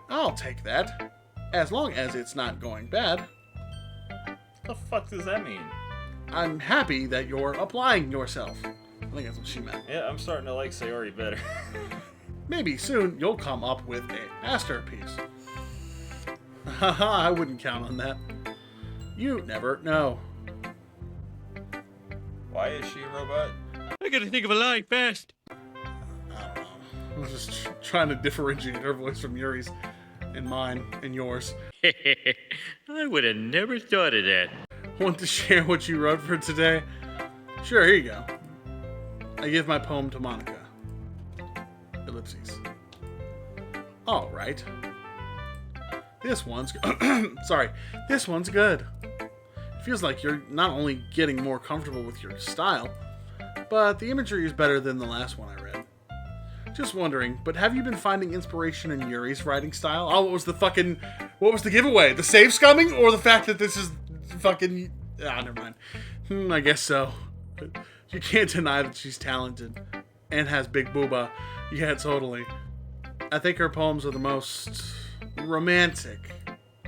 I'll take that. As long as it's not going bad. What the fuck does that mean? I'm happy that you're applying yourself. I think that's what she meant. Yeah, I'm starting to like Sayori better. Maybe soon you'll come up with a masterpiece. Haha, I wouldn't count on that. You never know. Why is she a robot? I gotta think of a line fast. I don't know. I was just trying to differentiate her voice from Yuri's and mine and yours. I would have never thought of that. Want to share what you wrote for today? Sure, here you go. I give my poem to Monica. Ellipses. All right. This one's sorry. This one's good. It feels like you're not only getting more comfortable with your style, but the imagery is better than the last one I read. Just wondering, but have you been finding inspiration in Yuri's writing style? Oh, what was the giveaway? The save scumming or the fact that this is fucking... never mind. I guess so. You can't deny that she's talented and has big booba. Yeah, totally. I think her poems are the most romantic.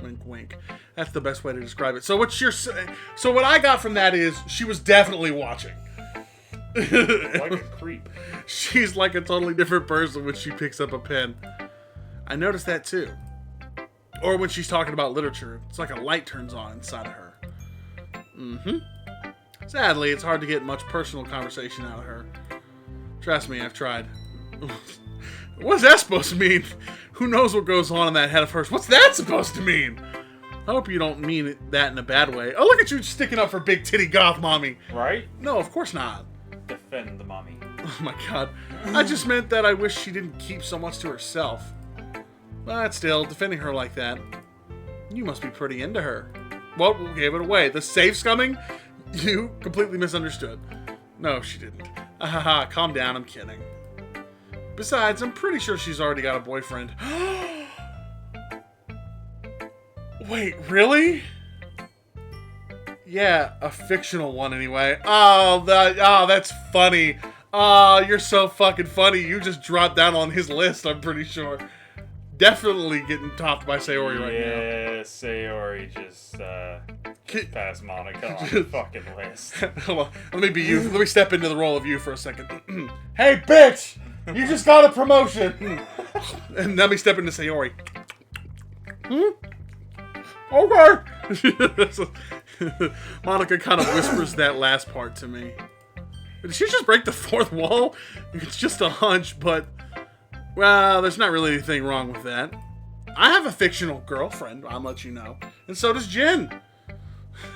Wink, wink. That's the best way to describe it. So what I got from that is she was definitely watching. Like a creep. She's like a totally different person when she picks up a pen. I noticed that too. Or when she's talking about literature, it's like a light turns on inside of her. Sadly, it's hard to get much personal conversation out of her. Trust me, I've tried. What's that supposed to mean? Who knows what goes on in that head of hers? What's that supposed to mean? I hope you don't mean that in a bad way. Oh, look at you sticking up for big titty goth mommy. Right? No, of course not. Defend the mommy. Oh my god. I just meant that I wish she didn't keep so much to herself. But still, defending her like that, you must be pretty into her. Well, we gave it away. The safe scumming? You completely misunderstood. No, she didn't. Haha, calm down, I'm kidding. Besides, I'm pretty sure she's already got a boyfriend. Wait, really? Yeah, a fictional one anyway. Oh, that's funny. Oh, you're so fucking funny. You just dropped down on his list, I'm pretty sure. Definitely getting topped by Sayori right now. Yeah, Sayori just past Monica on the fucking list. Hold on. Let me be you. Let me step into the role of you for a second. Hey, bitch! You just got a promotion! And let me step into Sayori. Okay! Monica kind of whispers that last part to me. Did she just break the fourth wall? It's just a hunch, but... Well, there's not really anything wrong with that. I have a fictional girlfriend, I'll let you know. And so does Jin.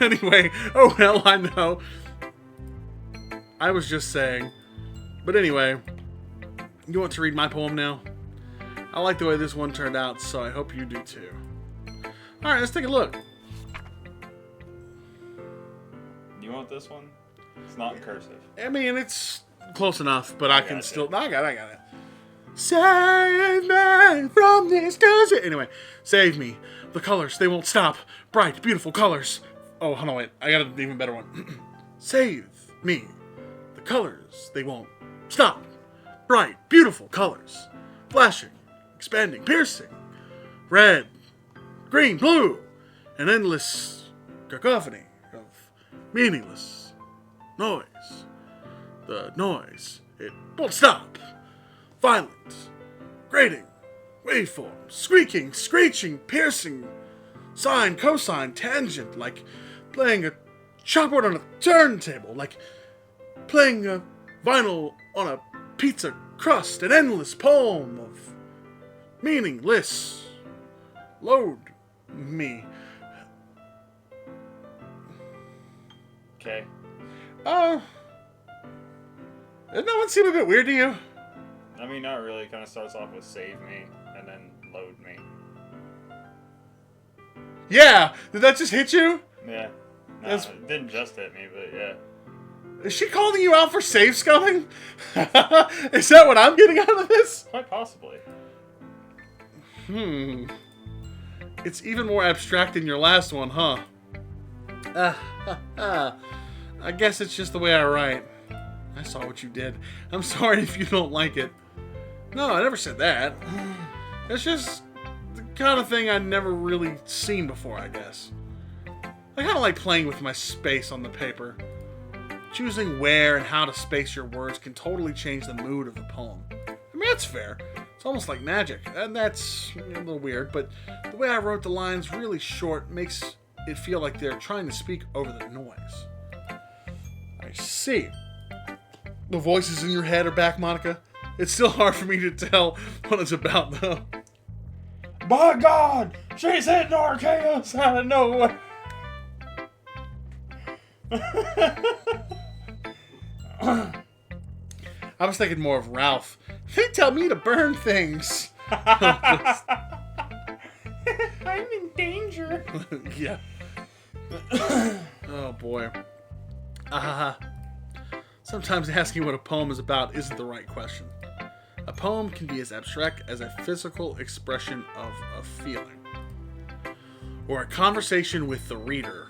Anyway, oh well, I know. I was just saying. But anyway, you want to read my poem now? I like the way this one turned out, so I hope you do too. Alright, let's take a look. You want this one? It's not in cursive. I mean, it's close enough, but I can still... I got it. Save me from this desert. Anyway, save me. The colors, they won't stop. Bright, beautiful colors. Oh, hold on, wait. I got an even better one. Save me. The colors, they won't stop. Bright, beautiful colors. Flashing, expanding, piercing. Red, green, blue. An endless cacophony of meaningless noise. The noise, it won't stop. Violent, grating, waveform, squeaking, screeching, piercing, sine, cosine, tangent, like playing a chalkboard on a turntable, like playing a vinyl on a pizza crust, an endless poem of meaningless. Load me. Okay. Does no one seem a bit weird to you? I mean, not really. It kind of starts off with save me and then load me. Yeah! Did that just hit you? Yeah. No, That's- it didn't just hit me, but yeah. Is she calling you out for save scumming? Is that what I'm getting out of this? Quite possibly. It's even more abstract than your last one, huh? I guess it's just the way I write. I saw what you did. I'm sorry if you don't like it. No, I never said that. It's just the kind of thing I'd never really seen before, I guess. I kind of like playing with my space on the paper. Choosing where and how to space your words can totally change the mood of the poem. I mean, that's fair. It's almost like magic. And that's a little weird, but the way I wrote the lines really short makes it feel like they're trying to speak over the noise. I see. The voices in your head are back, Monica. It's still hard for me to tell what it's about, though. By God! She's hitting our chaos out of nowhere! I was thinking more of Ralph. They tell me to burn things. I'm in danger. Yeah. Oh boy. Sometimes asking what a poem is about isn't the right question. A poem can be as abstract as a physical expression of a feeling, or a conversation with the reader.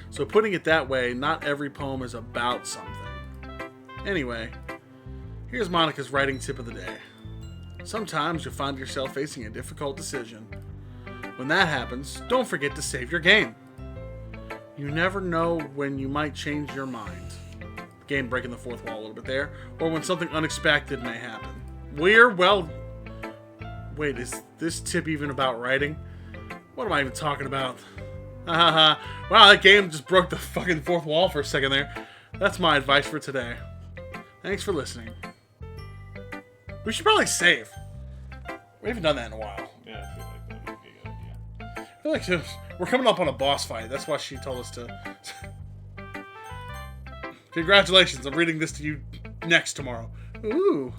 So putting it that way, not every poem is about something. Anyway, here's Monica's writing tip of the day. Sometimes you'll find yourself facing a difficult decision. When that happens, don't forget to save your game. You never know when you might change your mind. Game breaking the fourth wall a little bit there. Or when something unexpected may happen. Wait, is this tip even about writing? What am I even talking about? Wow, that game just broke the fucking fourth wall for a second there. That's my advice for today. Thanks for listening. We should probably save. We haven't done that in a while. Yeah, I feel like that would be a good idea. I feel like we're coming up on a boss fight. That's why she told us to. Congratulations, I'm reading this to you next tomorrow. Ooh.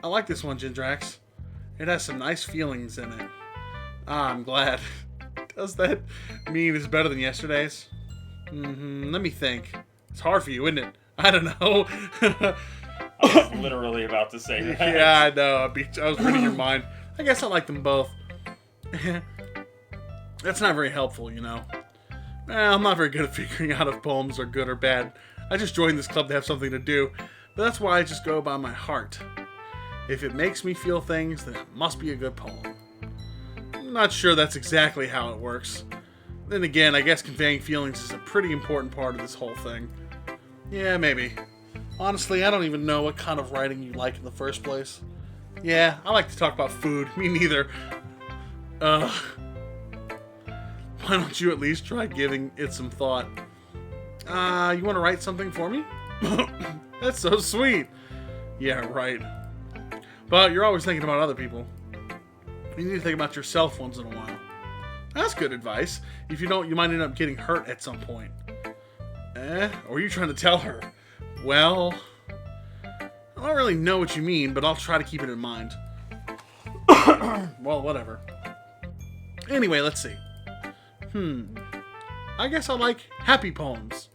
I like this one, Jindrax. It has some nice feelings in it. I'm glad. Does that mean it's better than yesterday's? Let me think. It's hard for you, isn't it? I don't know. I was literally about to say that. Yeah, I know. I was reading your mind. I guess I like them both. That's not very helpful, you know. I'm not very good at figuring out if poems are good or bad. I just joined this club to have something to do. But that's why I just go by my heart. If it makes me feel things, then it must be a good poem. I'm not sure that's exactly how it works. Then again, I guess conveying feelings is a pretty important part of this whole thing. Yeah, maybe. Honestly, I don't even know what kind of writing you like in the first place. Yeah, I like to talk about food. Me neither. Why don't you at least try giving it some thought? You want to write something for me? That's so sweet. Yeah, right. But you're always thinking about other people. You need to think about yourself once in a while. That's good advice. If you don't, you might end up getting hurt at some point. Or are you trying to tell her? Well, I don't really know what you mean, but I'll try to keep it in mind. Well, whatever. Anyway, let's see. I guess I like happy poems.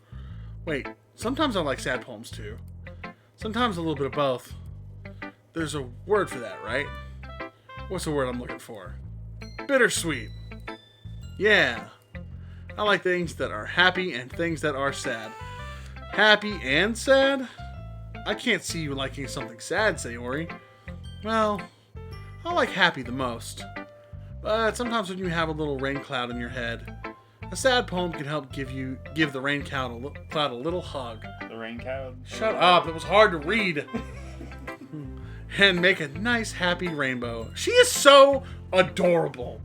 Wait, sometimes I like sad poems too. Sometimes a little bit of both. There's a word for that, right? What's the word I'm looking for? Bittersweet. Yeah. I like things that are happy and things that are sad. Happy and sad? I can't see you liking something sad, Sayori. Well, I like happy the most. But sometimes when you have a little rain cloud in your head, a sad poem can help give the rain cloud a little hug. The rain cloud. Shut up, it was hard to read. and make a nice happy rainbow. She is so adorable.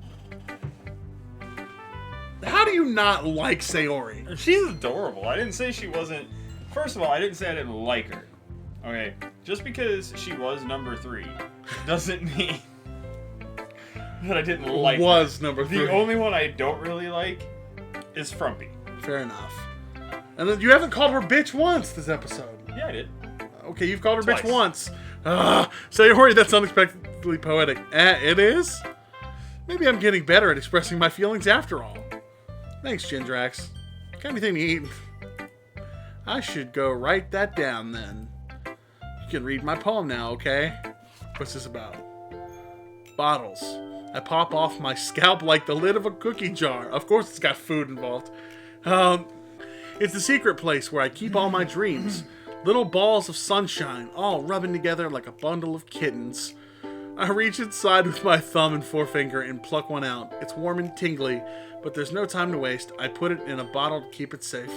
How do you not like Sayori? She's adorable. I didn't say she wasn't. First of all, I didn't say I didn't like her. Okay, just because she was number 3 doesn't mean that I didn't like her. Was number 3. The only one I don't really like is Frumpy. Fair enough. And then you haven't called her bitch once this episode. Yeah, I did. Okay, you've called her Twice. bitch once. Sayori, that's unexpectedly poetic. It is? Maybe I'm getting better at expressing my feelings after all. Thanks, Gindrax. Got anything to eat? I should go write that down then. You can read my poem now, okay? What's this about? Bottles. I pop off my scalp like the lid of a cookie jar. Of course it's got food involved. It's the secret place where I keep all my dreams. Little balls of sunshine, all rubbing together like a bundle of kittens. I reach inside with my thumb and forefinger and pluck one out. It's warm and tingly, but there's no time to waste. I put it in a bottle to keep it safe.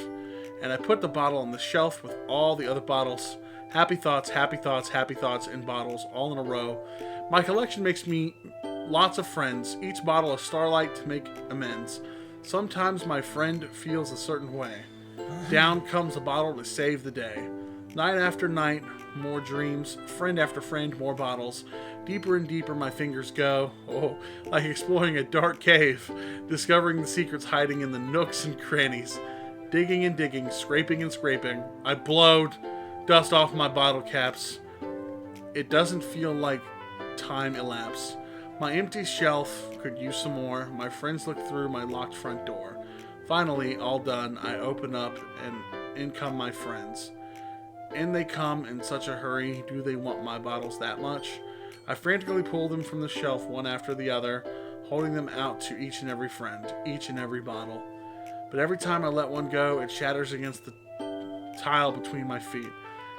And I put the bottle on the shelf with all the other bottles. Happy thoughts, happy thoughts, happy thoughts in bottles, all in a row. My collection makes me lots of friends. Each bottle a starlight to make amends. Sometimes my friend feels a certain way. Down comes a bottle to save the day. Night after night, more dreams. Friend after friend, more bottles. Deeper and deeper my fingers go. Oh, like exploring a dark cave. Discovering the secrets hiding in the nooks and crannies. Digging and digging, scraping and scraping. I blowed dust off my bottle caps. It doesn't feel like time elapsed. My empty shelf could use some more. My friends look through my locked front door. Finally, all done, I open up and in come my friends. In they come in such a hurry. Do they want my bottles that much? I frantically pull them from the shelf one after the other, holding them out to each and every friend, each and every bottle. But every time I let one go, it shatters against the tile between my feet.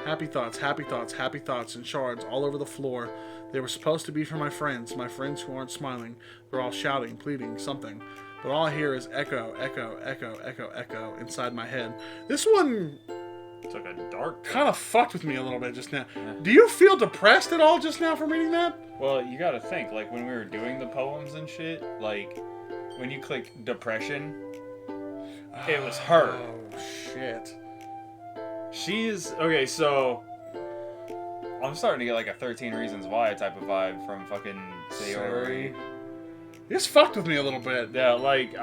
Happy thoughts, happy thoughts, happy thoughts in shards all over the floor. They were supposed to be for my friends who aren't smiling. They're all shouting, pleading, something. But all I hear is echo, echo, echo, echo, echo inside my head. This one Took a dark. kind of fucked with me a little bit just now. Do you feel depressed at all just now from reading that? Well, you gotta think, like, when we were doing the poems and shit, like, when you click depression, it was her. Oh, shit. She's... Okay, so... I'm starting to get, like, a 13 Reasons Why type of vibe from fucking Sayori. This fucked with me a little bit. Yeah, like,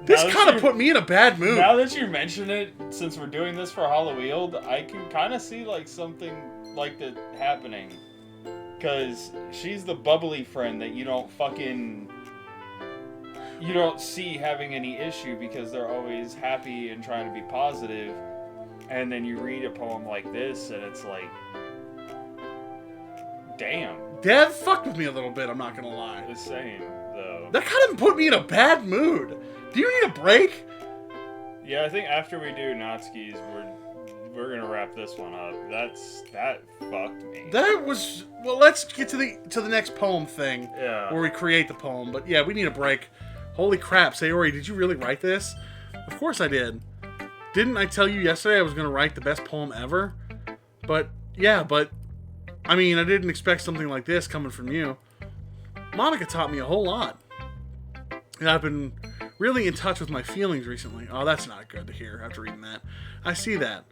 This kind of put me in a bad mood. Now that you mention it, since we're doing this for Halloween, I can kind of see, like, something like that happening. Because she's the bubbly friend that you don't see having any issue because they're always happy and trying to be positive. And then you read a poem like this and it's like, damn. That fucked with me a little bit, I'm not gonna lie. The same, though. That kind of put me in a bad mood. Do you need a break? Yeah, I think after we do Natsuki's, we're gonna wrap this one up. That fucked me. That was... Well, let's get to the next poem thing. Yeah. Where we create the poem. But yeah, we need a break. Holy crap, Sayori, did you really write this? Of course I did. Didn't I tell you yesterday I was going to write the best poem ever? But, yeah, I mean, I didn't expect something like this coming from you. Monica taught me a whole lot. And I've been really in touch with my feelings recently. Oh, that's not good to hear after reading that. I see that.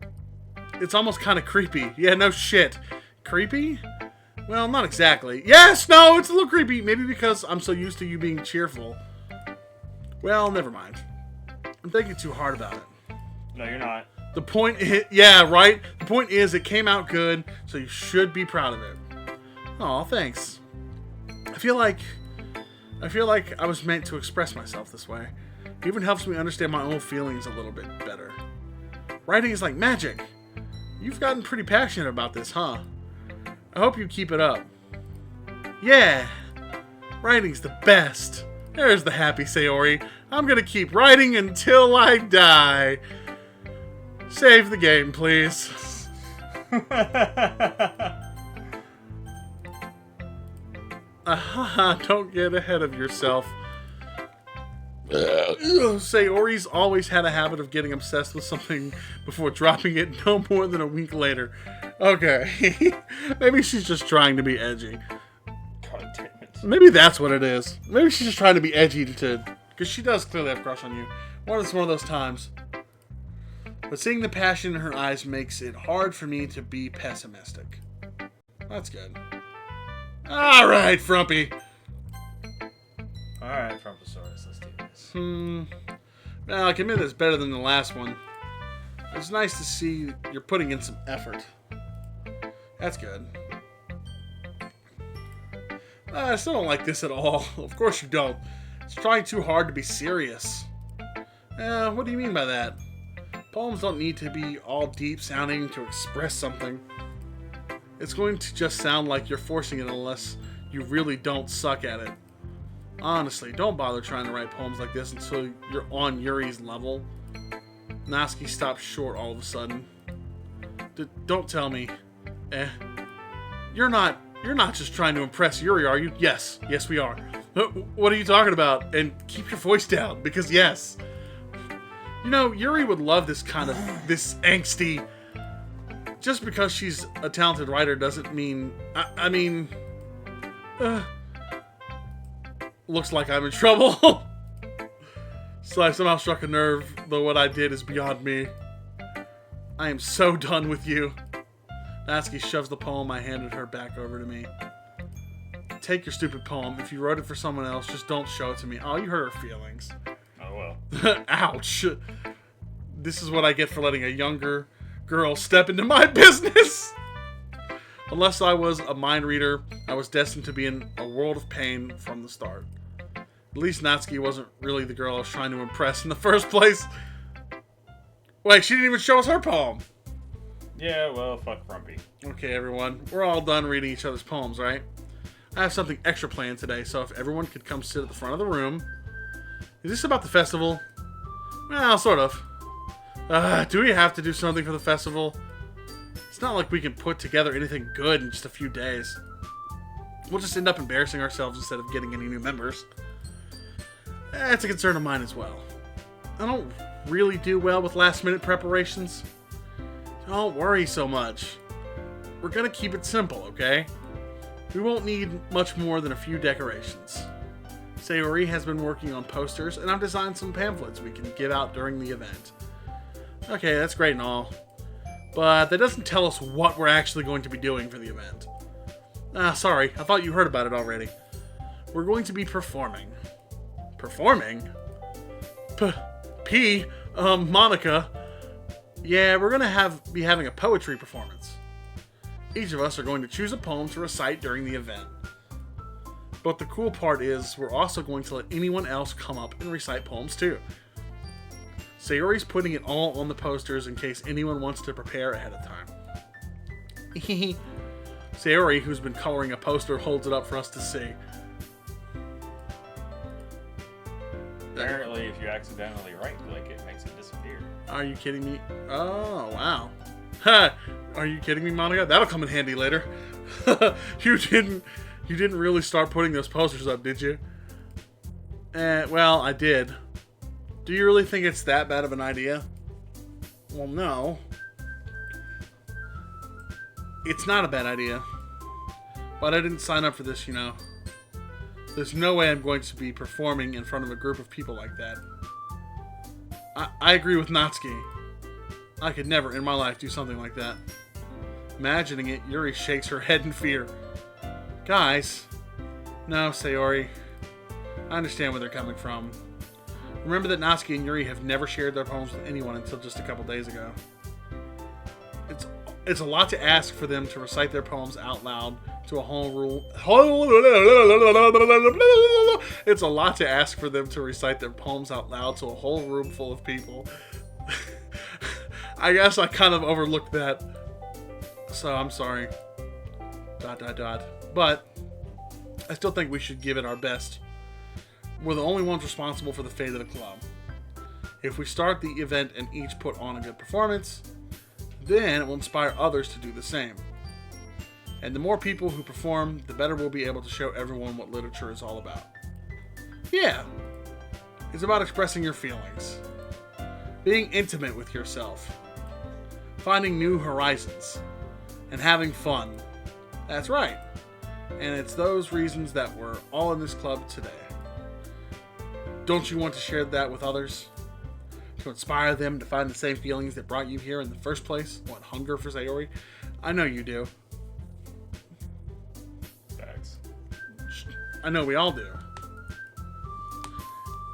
It's almost kind of creepy. Yeah, no shit. Creepy? Well, not exactly. Yes, no, it's a little creepy. Maybe because I'm so used to you being cheerful. Well, never mind. I'm thinking too hard about it. No, you're not. The point is, yeah, right? The point is it came out good, so you should be proud of it. Aw, thanks. I feel like I was meant to express myself this way. It even helps me understand my own feelings a little bit better. Writing is like magic. You've gotten pretty passionate about this, huh? I hope you keep it up. Yeah, writing's the best. There's the happy Sayori. I'm gonna keep writing until I die. Save the game, please. Don't get ahead of yourself. Sayori's always had a habit of getting obsessed with something before dropping it no more than a week later. Okay. Maybe she's just trying to be edgy. God damn it. Maybe that's what it is. Maybe she's just trying to be edgy because she does clearly have a crush on you. It's one of those times. But seeing the passion in her eyes makes it hard for me to be pessimistic. That's good. Alright, Frumpy. Alright, Frumposaurus, let's do this. Now, I can admit it's better than the last one. It's nice to see you're putting in some effort. That's good. I still don't like this at all. Of course you don't. It's trying too hard to be serious. What do you mean by that? Poems don't need to be all deep sounding to express something. It's going to just sound like you're forcing it unless you really don't suck at it. Honestly, don't bother trying to write poems like this until you're on Yuri's level. Natsuki stopped short all of a sudden. Don't tell me. You're not just trying to impress Yuri, are you? Yes, we are. What are you talking about? And keep your voice down, because yes. You know, Yuri would love this kind of, this angsty. Just because she's a talented writer doesn't mean, I mean, looks like I'm in trouble. So I somehow struck a nerve, though what I did is beyond me. I am so done with you. Natsuki shoves the poem I handed her back over to me. Take your stupid poem. If you wrote it for someone else, just don't show it to me. Oh, you hurt her feelings. Oh well. Ouch. This is what I get for letting a younger girl step into my business. Unless I was a mind reader, I was destined to be in a world of pain from the start. At least Natsuki wasn't really the girl I was trying to impress in the first place. Wait, she didn't even show us her poem. Yeah, well, fuck Frumpy. Okay, everyone. We're all done reading each other's poems, right? I have something extra planned today, so if everyone could come sit at the front of the room. Is this about the festival? Well, sort of. Do we have to do something for the festival? It's not like we can put together anything good in just a few days. We'll just end up embarrassing ourselves instead of getting any new members. That's a concern of mine as well. I don't really do well with last-minute preparations. Don't worry so much. We're gonna keep it simple, okay? We won't need much more than a few decorations. Sayori has been working on posters, and I've designed some pamphlets we can give out during the event. Okay, that's great and all. But that doesn't tell us what we're actually going to be doing for the event. Sorry, I thought you heard about it already. We're going to be performing. Performing? Monica. Yeah, we're gonna be having a poetry performance. Each of us are going to choose a poem to recite during the event. But the cool part is, we're also going to let anyone else come up and recite poems too. Sayori's putting it all on the posters in case anyone wants to prepare ahead of time. Sayori, who's been coloring a poster, holds it up for us to see. Apparently, if you accidentally right-click, it makes it disappear. Are you kidding me? Oh, wow. Ha! Are you kidding me, Monica? That'll come in handy later. You didn't really start putting those posters up, did you? Well, I did. Do you really think it's that bad of an idea? Well, no. It's not a bad idea. But I didn't sign up for this, you know. There's no way I'm going to be performing in front of a group of people like that. I agree with Natsuki. I could never in my life do something like that. Imagining it, Yuri shakes her head in fear. Guys. No, Sayori. I understand where they're coming from. Remember that Natsuki and Yuri have never shared their poems with anyone until just a couple days ago. It's a lot to ask for them to recite their poems out loud to a whole room. It's a lot to ask for them to recite their poems out loud to a whole room full of people. I guess I kind of overlooked that. So I'm sorry. ... But I still think we should give it our best. We're the only ones responsible for the fate of the club. If we start the event and each put on a good performance, then it will inspire others to do the same. And the more people who perform, the better we'll be able to show everyone what literature is all about. Yeah. is about expressing your feelings, being intimate with yourself, finding new horizons, and having fun. That's right. And it's those reasons that we're all in this club today. Don't you want to share that with others? To inspire them to find the same feelings that brought you here in the first place? What, hunger for Sayori? I know you do. Facts. I know we all do.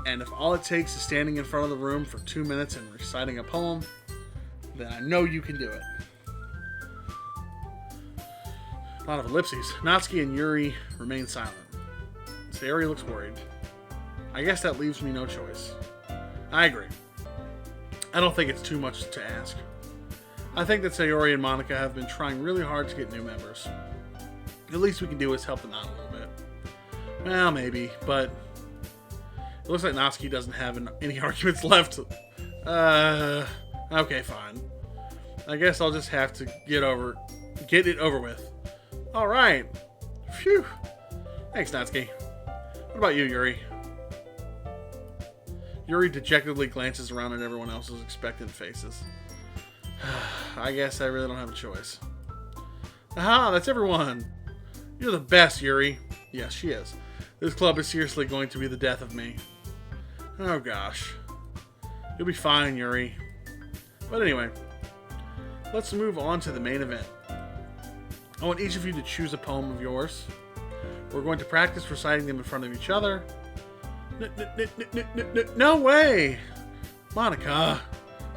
And if all it takes is standing in front of the room for 2 minutes and reciting a poem, then I know you can do it. A lot of ellipses. Natsuki and Yuri remain silent. Sayori looks worried. I guess that leaves me no choice. I agree. I don't think it's too much to ask. I think that Sayori and Monica have been trying really hard to get new members. The least we can do is help them out a little bit. Well, maybe, but it looks like Natsuki doesn't have any arguments left. Okay, fine. I guess I'll just have to get it over with. Alright. Phew. Thanks, Natsuki. What about you, Yuri? Yuri dejectedly glances around at everyone else's expectant faces. I guess I really don't have a choice. Aha, that's everyone! You're the best, Yuri. Yes, she is. This club is seriously going to be the death of me. Oh gosh. You'll be fine, Yuri. But anyway, let's move on to the main event. I want each of you to choose a poem of yours. We're going to practice reciting them in front of each other. No way! Monica,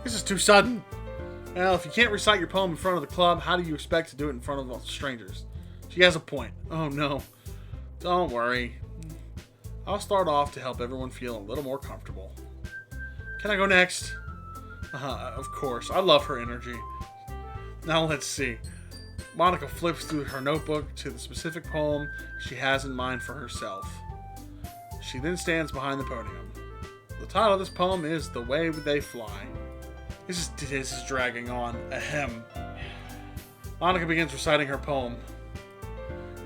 this is too sudden. Well, if you can't recite your poem in front of the club, how do you expect to do it in front of strangers? She has a point. Oh no. Don't worry. I'll start off to help everyone feel a little more comfortable. Can I go next? Of course. I love her energy. Now let's see. Monica flips through her notebook to the specific poem she has in mind for herself. She then stands behind the podium. The title of this poem is The Way They Fly. This is dragging on. Ahem. Monica begins reciting her poem.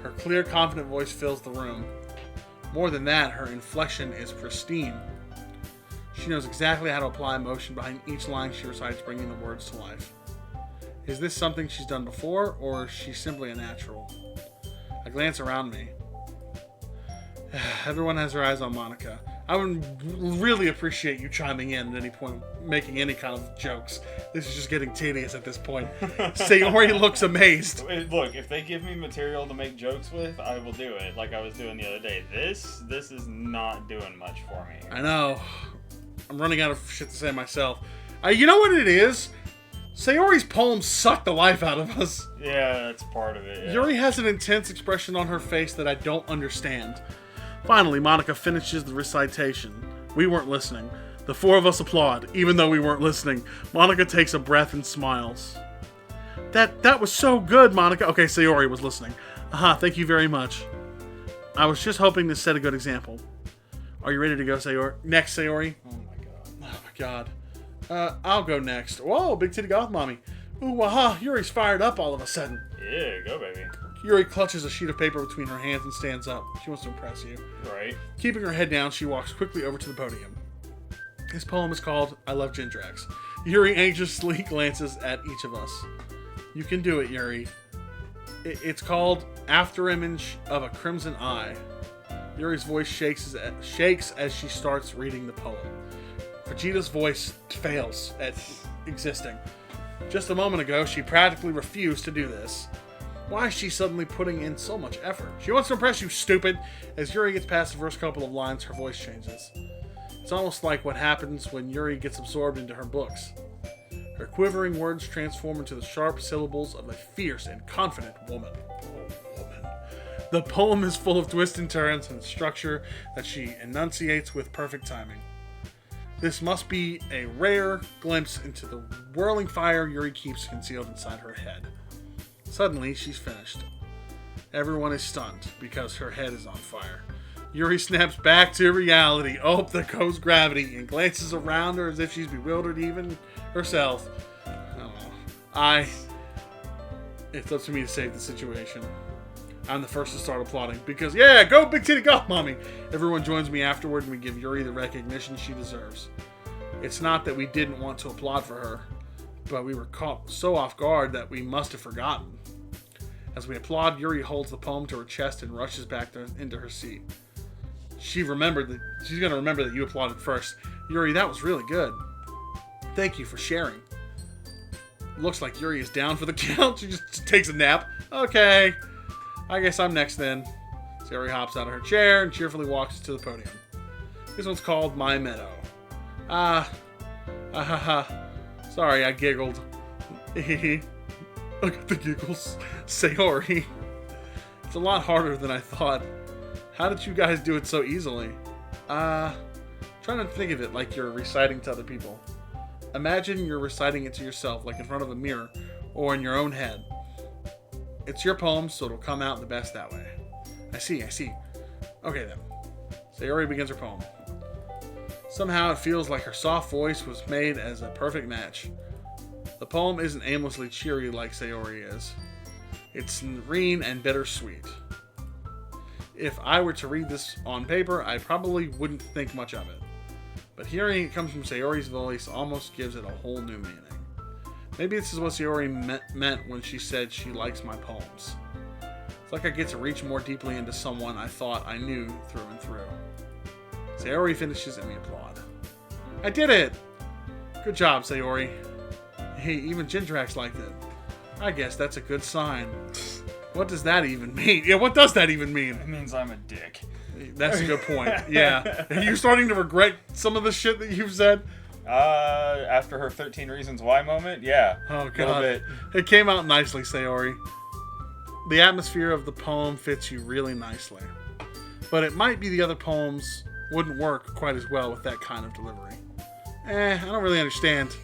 Her clear, confident voice fills the room. More than that, her inflection is pristine. She knows exactly how to apply emotion behind each line she recites, bringing the words to life. Is this something she's done before, or is she simply a natural? I glance around me. Everyone has their eyes on Monica. I would really appreciate you chiming in at any point, making any kind of jokes. This is just getting tedious at this point. Sayori looks amazed. Look, if they give me material to make jokes with, I will do it, like I was doing the other day. This is not doing much for me. I know. I'm running out of shit to say myself. You know what it is? Sayori's poems suck the life out of us. Yeah, that's part of it. Yeah. Yuri has an intense expression on her face that I don't understand. Finally, Monica finishes the recitation. We weren't listening. The four of us applaud, even though we weren't listening. Monica takes a breath and smiles. That was so good, Monica. Okay, Sayori was listening. Thank you very much. I was just hoping to set a good example. Are you ready to go, Sayori? Next, Sayori? Oh my god. Oh my god. I'll go next. Whoa, big titty goth mommy. Ooh, aha, Yuri's fired up all of a sudden. Yeah, go baby. Yuri clutches a sheet of paper between her hands and stands up. She wants to impress you. Right. Keeping her head down, she walks quickly over to the podium. This poem is called I Love Gindrax. Yuri anxiously glances at each of us. You can do it, Yuri. It's called After Image of a Crimson Eye. Yuri's voice shakes as she starts reading the poem. Vegeta's voice fails at existing. Just a moment ago, she practically refused to do this. Why is she suddenly putting in so much effort? She wants to impress you, stupid! As Yuri gets past the first couple of lines, her voice changes. It's almost like what happens when Yuri gets absorbed into her books. Her quivering words transform into the sharp syllables of a fierce and confident woman. Oh, woman. The poem is full of twists and turns and structure that she enunciates with perfect timing. This must be a rare glimpse into the whirling fire Yuri keeps concealed inside her head. Suddenly, she's finished. Everyone is stunned because her head is on fire. Yuri snaps back to reality. Oh, there goes gravity, and glances around her as if she's bewildered even herself. I don't know. It's up to me to save the situation. I'm the first to start applauding because, yeah, go Big Titty Golf Mommy! Everyone joins me afterward and we give Yuri the recognition she deserves. It's not that we didn't want to applaud for her, but we were caught so off guard that we must have forgotten. As we applaud, Yuri holds the poem to her chest and rushes back into her seat. She's going to remember that you applauded first. Yuri, that was really good. Thank you for sharing. Looks like Yuri is down for the count. She just takes a nap. Okay. I guess I'm next then. Yuri hops out of her chair and cheerfully walks to the podium. This one's called My Meadow. Sorry, I giggled. Look at the giggles. Sayori. It's a lot harder than I thought. How did you guys do it so easily? Trying to think of it like you're reciting to other people. Imagine you're reciting it to yourself, like in front of a mirror, or in your own head. It's your poem, so it'll come out the best that way. I see. Okay then. Sayori begins her poem. Somehow it feels like her soft voice was made as a perfect match. The poem isn't aimlessly cheery like Sayori is. It's serene and bittersweet. If I were to read this on paper, I probably wouldn't think much of it. But hearing it come from Sayori's voice almost gives it a whole new meaning. Maybe this is what Sayori meant when she said she likes my poems. It's like I get to reach more deeply into someone I thought I knew through and through. Sayori finishes and we applaud. I did it! Good job, Sayori. Hey, even Jindrax liked it. I guess that's a good sign. What does that even mean? Yeah, what does that even mean? It means I'm a dick. That's a good point. Yeah. Are you starting to regret some of the shit that you've said? After her 13 Reasons Why moment, yeah. Oh, God. A little bit. It came out nicely, Sayori. The atmosphere of the poem fits you really nicely. But it might be the other poems wouldn't work quite as well with that kind of delivery. I don't really understand.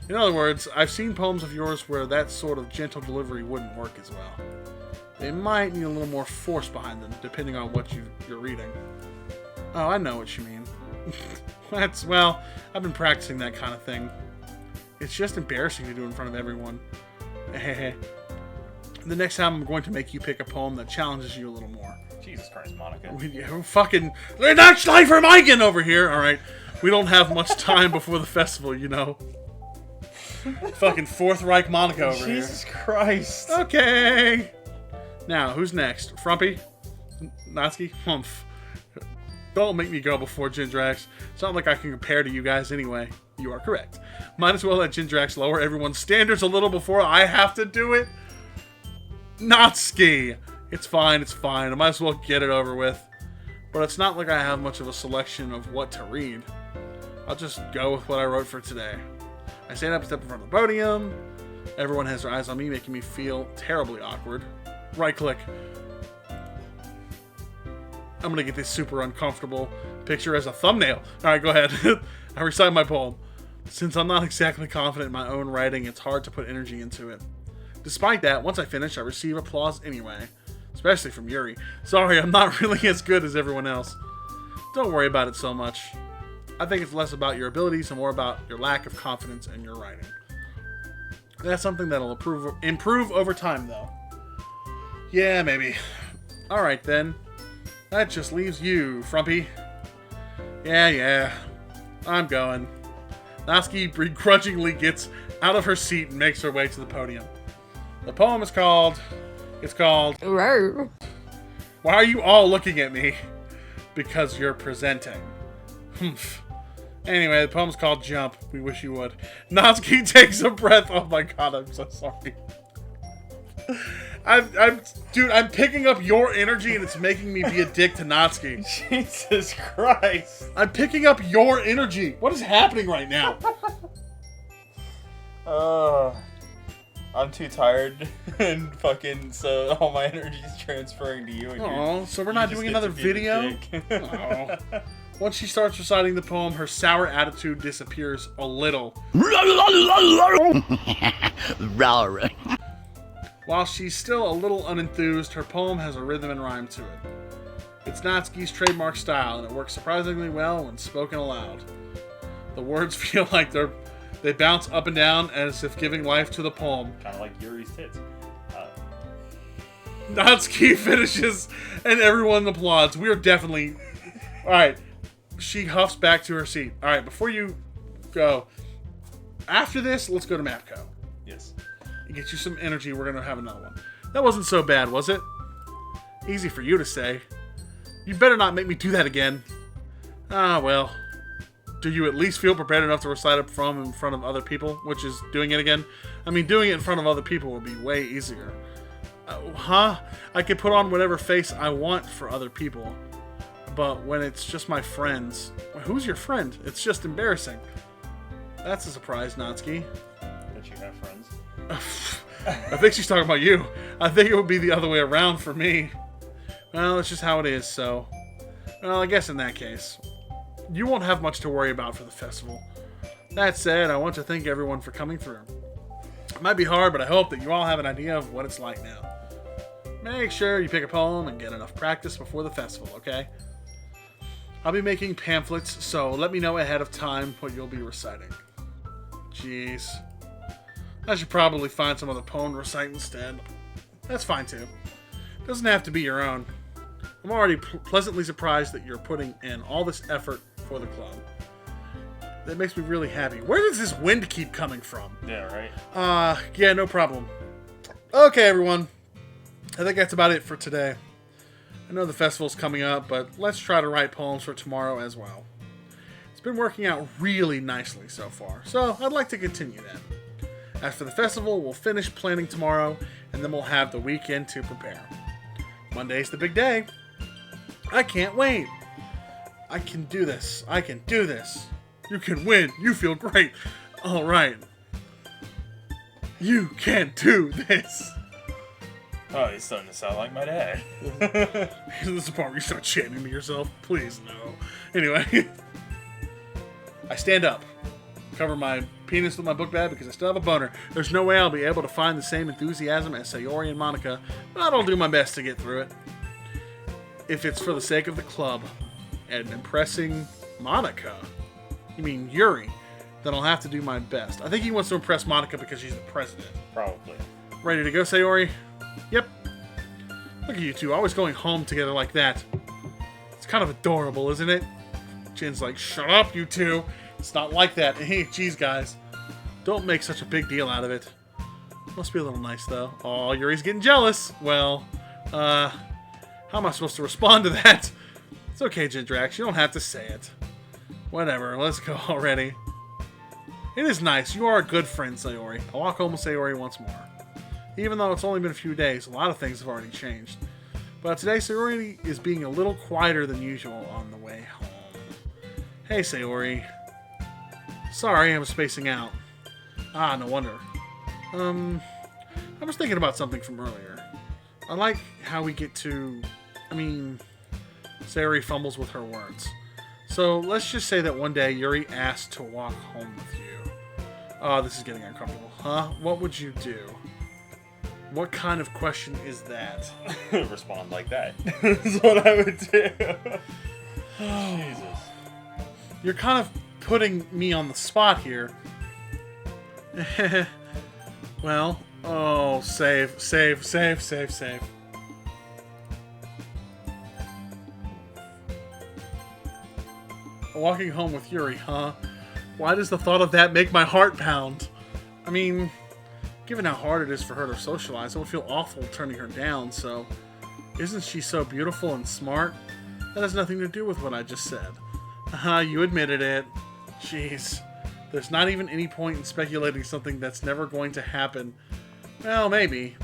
In other words, I've seen poems of yours where that sort of gentle delivery wouldn't work as well. They might need a little more force behind them, depending on what you're reading. Oh, I know what you mean. Well, I've been practicing that kind of thing. It's just embarrassing to do in front of everyone. The next time I'm going to make you pick a poem that challenges you a little more. Jesus Christ, Monica. We're fucking... They're not Schleifer-Meigen over here! Alright, we don't have much time before the festival, you know. Fucking Fourth Reich Monica over here. Jesus Christ. Okay. Now, who's next? Frumpy? Natsuki? Humph. Don't make me go before Jindrax. It's not like I can compare to you guys anyway. You are correct. Might as well let Jindrax lower everyone's standards a little before I have to do it. Natsuki! It's fine. I might as well get it over with. But it's not like I have much of a selection of what to read. I'll just go with what I wrote for today. I stand up and step in front of the podium. Everyone has their eyes on me, making me feel terribly awkward. Right click. I'm gonna get this super uncomfortable picture as a thumbnail. Alright, go ahead. I recite my poem. Since I'm not exactly confident in my own writing, it's hard to put energy into it. Despite that, once I finish, I receive applause anyway. Especially from Yuri. Sorry, I'm not really as good as everyone else. Don't worry about it so much. I think it's less about your abilities and more about your lack of confidence in your writing. That's something that'll improve over time, though. Yeah, maybe. Alright, then. That just leaves you, Frumpy. Yeah. I'm going. Natsuki begrudgingly gets out of her seat and makes her way to the podium. The poem is called... Rawr. Why are you all looking at me? Because you're presenting. Humph. Anyway, the poem's called Jump. We wish you would. Natsuki takes a breath. Oh my god, I'm so sorry. Dude, I'm picking up your energy and it's making me be a dick to Natsuki. Jesus Christ. I'm picking up your energy. What is happening right now? I'm too tired and fucking, so all my energy's transferring to you. And so we're not doing another video? Oh. Once she starts reciting the poem, her sour attitude disappears a little. While she's still a little unenthused, her poem has a rhythm and rhyme to it. It's Natsuki's trademark style, and it works surprisingly well when spoken aloud. The words feel like they bounce up and down as if giving life to the poem. Kind of like Yuri's tits. Natsuki finishes, and everyone applauds. We are definitely... Alright, she huffs back to her seat. Alright, before you go, after this, let's go to Mapco. Yes. And get you some energy. We're going to have another one. That wasn't so bad, was it? Easy for you to say. You better not make me do that again. Ah, well. Do you at least feel prepared enough to recite it from in front of other people? Which is doing it again? I mean, doing it in front of other people would be way easier. Huh? I could put on whatever face I want for other people. But when it's just my friends... Who's your friend? It's just embarrassing. That's a surprise, Natsuki. That you have friends. I think she's talking about you. I think it would be the other way around for me. Well, it's just how it is, so... Well, I guess in that case... You won't have much to worry about for the festival. That said, I want to thank everyone for coming through. It might be hard, but I hope that you all have an idea of what it's like now. Make sure you pick a poem and get enough practice before the festival, okay? I'll be making pamphlets, so let me know ahead of time what you'll be reciting. Jeez. I should probably find some other poem to recite instead. That's fine too. Doesn't have to be your own. I'm already pleasantly surprised that you're putting in all this effort for the club. That makes me really happy. Where does this wind keep coming from? Yeah, right? Yeah, no problem. Okay, everyone. I think that's about it for today. I know the festival's coming up, but let's try to write poems for tomorrow as well. It's been working out really nicely so far, so I'd like to continue that. As for the festival, we'll finish planning tomorrow, and then we'll have the weekend to prepare. Monday's the big day. I can't wait. I can do this. I can do this. You can win. You feel great. All right. You can do this. Oh, he's starting to sound like my dad. This is the part where you start chanting to yourself. Please, no. Anyway. I stand up. Cover my penis with my book bag because I still have a boner. There's no way I'll be able to find the same enthusiasm as Sayori and Monica, but I'll do my best to get through it. If it's for the sake of the club and impressing Monica, you mean Yuri, then I'll have to do my best. I think he wants to impress Monica because she's the president. Probably. Ready to go, Sayori? Yep. Look at you two, always going home together like that. It's kind of adorable, isn't it? Jin's like, shut up, you two. It's not like that. Hey, geez, guys. Don't make such a big deal out of it. Must be a little nice, though. Oh, Yuri's getting jealous. Well, how am I supposed to respond to that? It's okay, Jindrax. You don't have to say it. Whatever. Let's go already. It is nice. You are a good friend, Sayori. I'll walk home with Sayori once more. Even though it's only been a few days, a lot of things have already changed. But today, Sayori is being a little quieter than usual on the way home. Hey, Sayori. Sorry, I'm spacing out. Ah, no wonder. I was thinking about something from earlier. I like how we get to... Sayori fumbles with her words. So, let's just say that one day Yuri asked to walk home with you. Oh, this is getting uncomfortable. Huh? What would you do? What kind of question is that? Respond like that. That's what I would do. Jesus. You're kind of putting me on the spot here. Well, oh, save. Walking home with Yuri, huh? Why does the thought of that make my heart pound? I mean, given how hard it is for her to socialize, it would feel awful turning her down, so... Isn't she so beautiful and smart? That has nothing to do with what I just said. You admitted it. Jeez. There's not even any point in speculating something that's never going to happen. Well, maybe.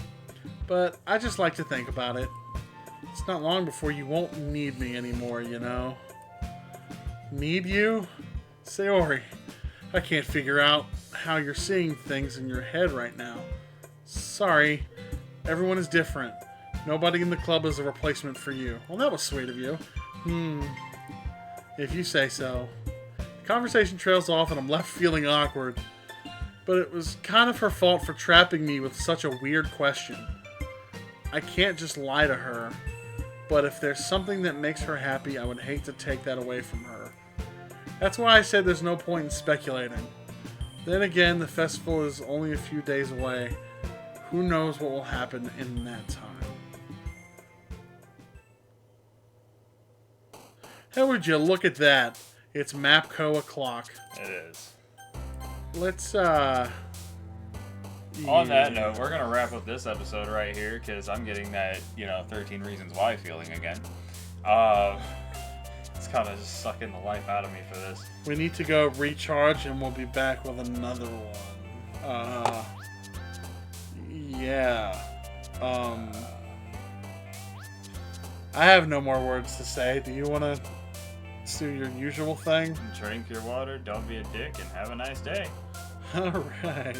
But I just like to think about it. It's not long before you won't need me anymore, you know? Need you? Sayori, I can't figure out how you're seeing things in your head right now. Sorry. Everyone is different. Nobody in the club is a replacement for you. Well, that was sweet of you. If you say so. The conversation trails off and I'm left feeling awkward. But it was kind of her fault for trapping me with such a weird question. I can't just lie to her. But if there's something that makes her happy, I would hate to take that away from her. That's why I said there's no point in speculating. Then again, the festival is only a few days away. Who knows what will happen in that time? How would you look at that? It's MAPCO o'clock. It is. Let's, On that note, we're going to wrap up this episode right here because I'm getting that, 13 Reasons Why feeling again. It's kind of just sucking the life out of me for this. We need to go recharge and we'll be back with another one. Yeah. I have no more words to say. Do you want to do your usual thing? Drink your water, don't be a dick, and have a nice day. Alright.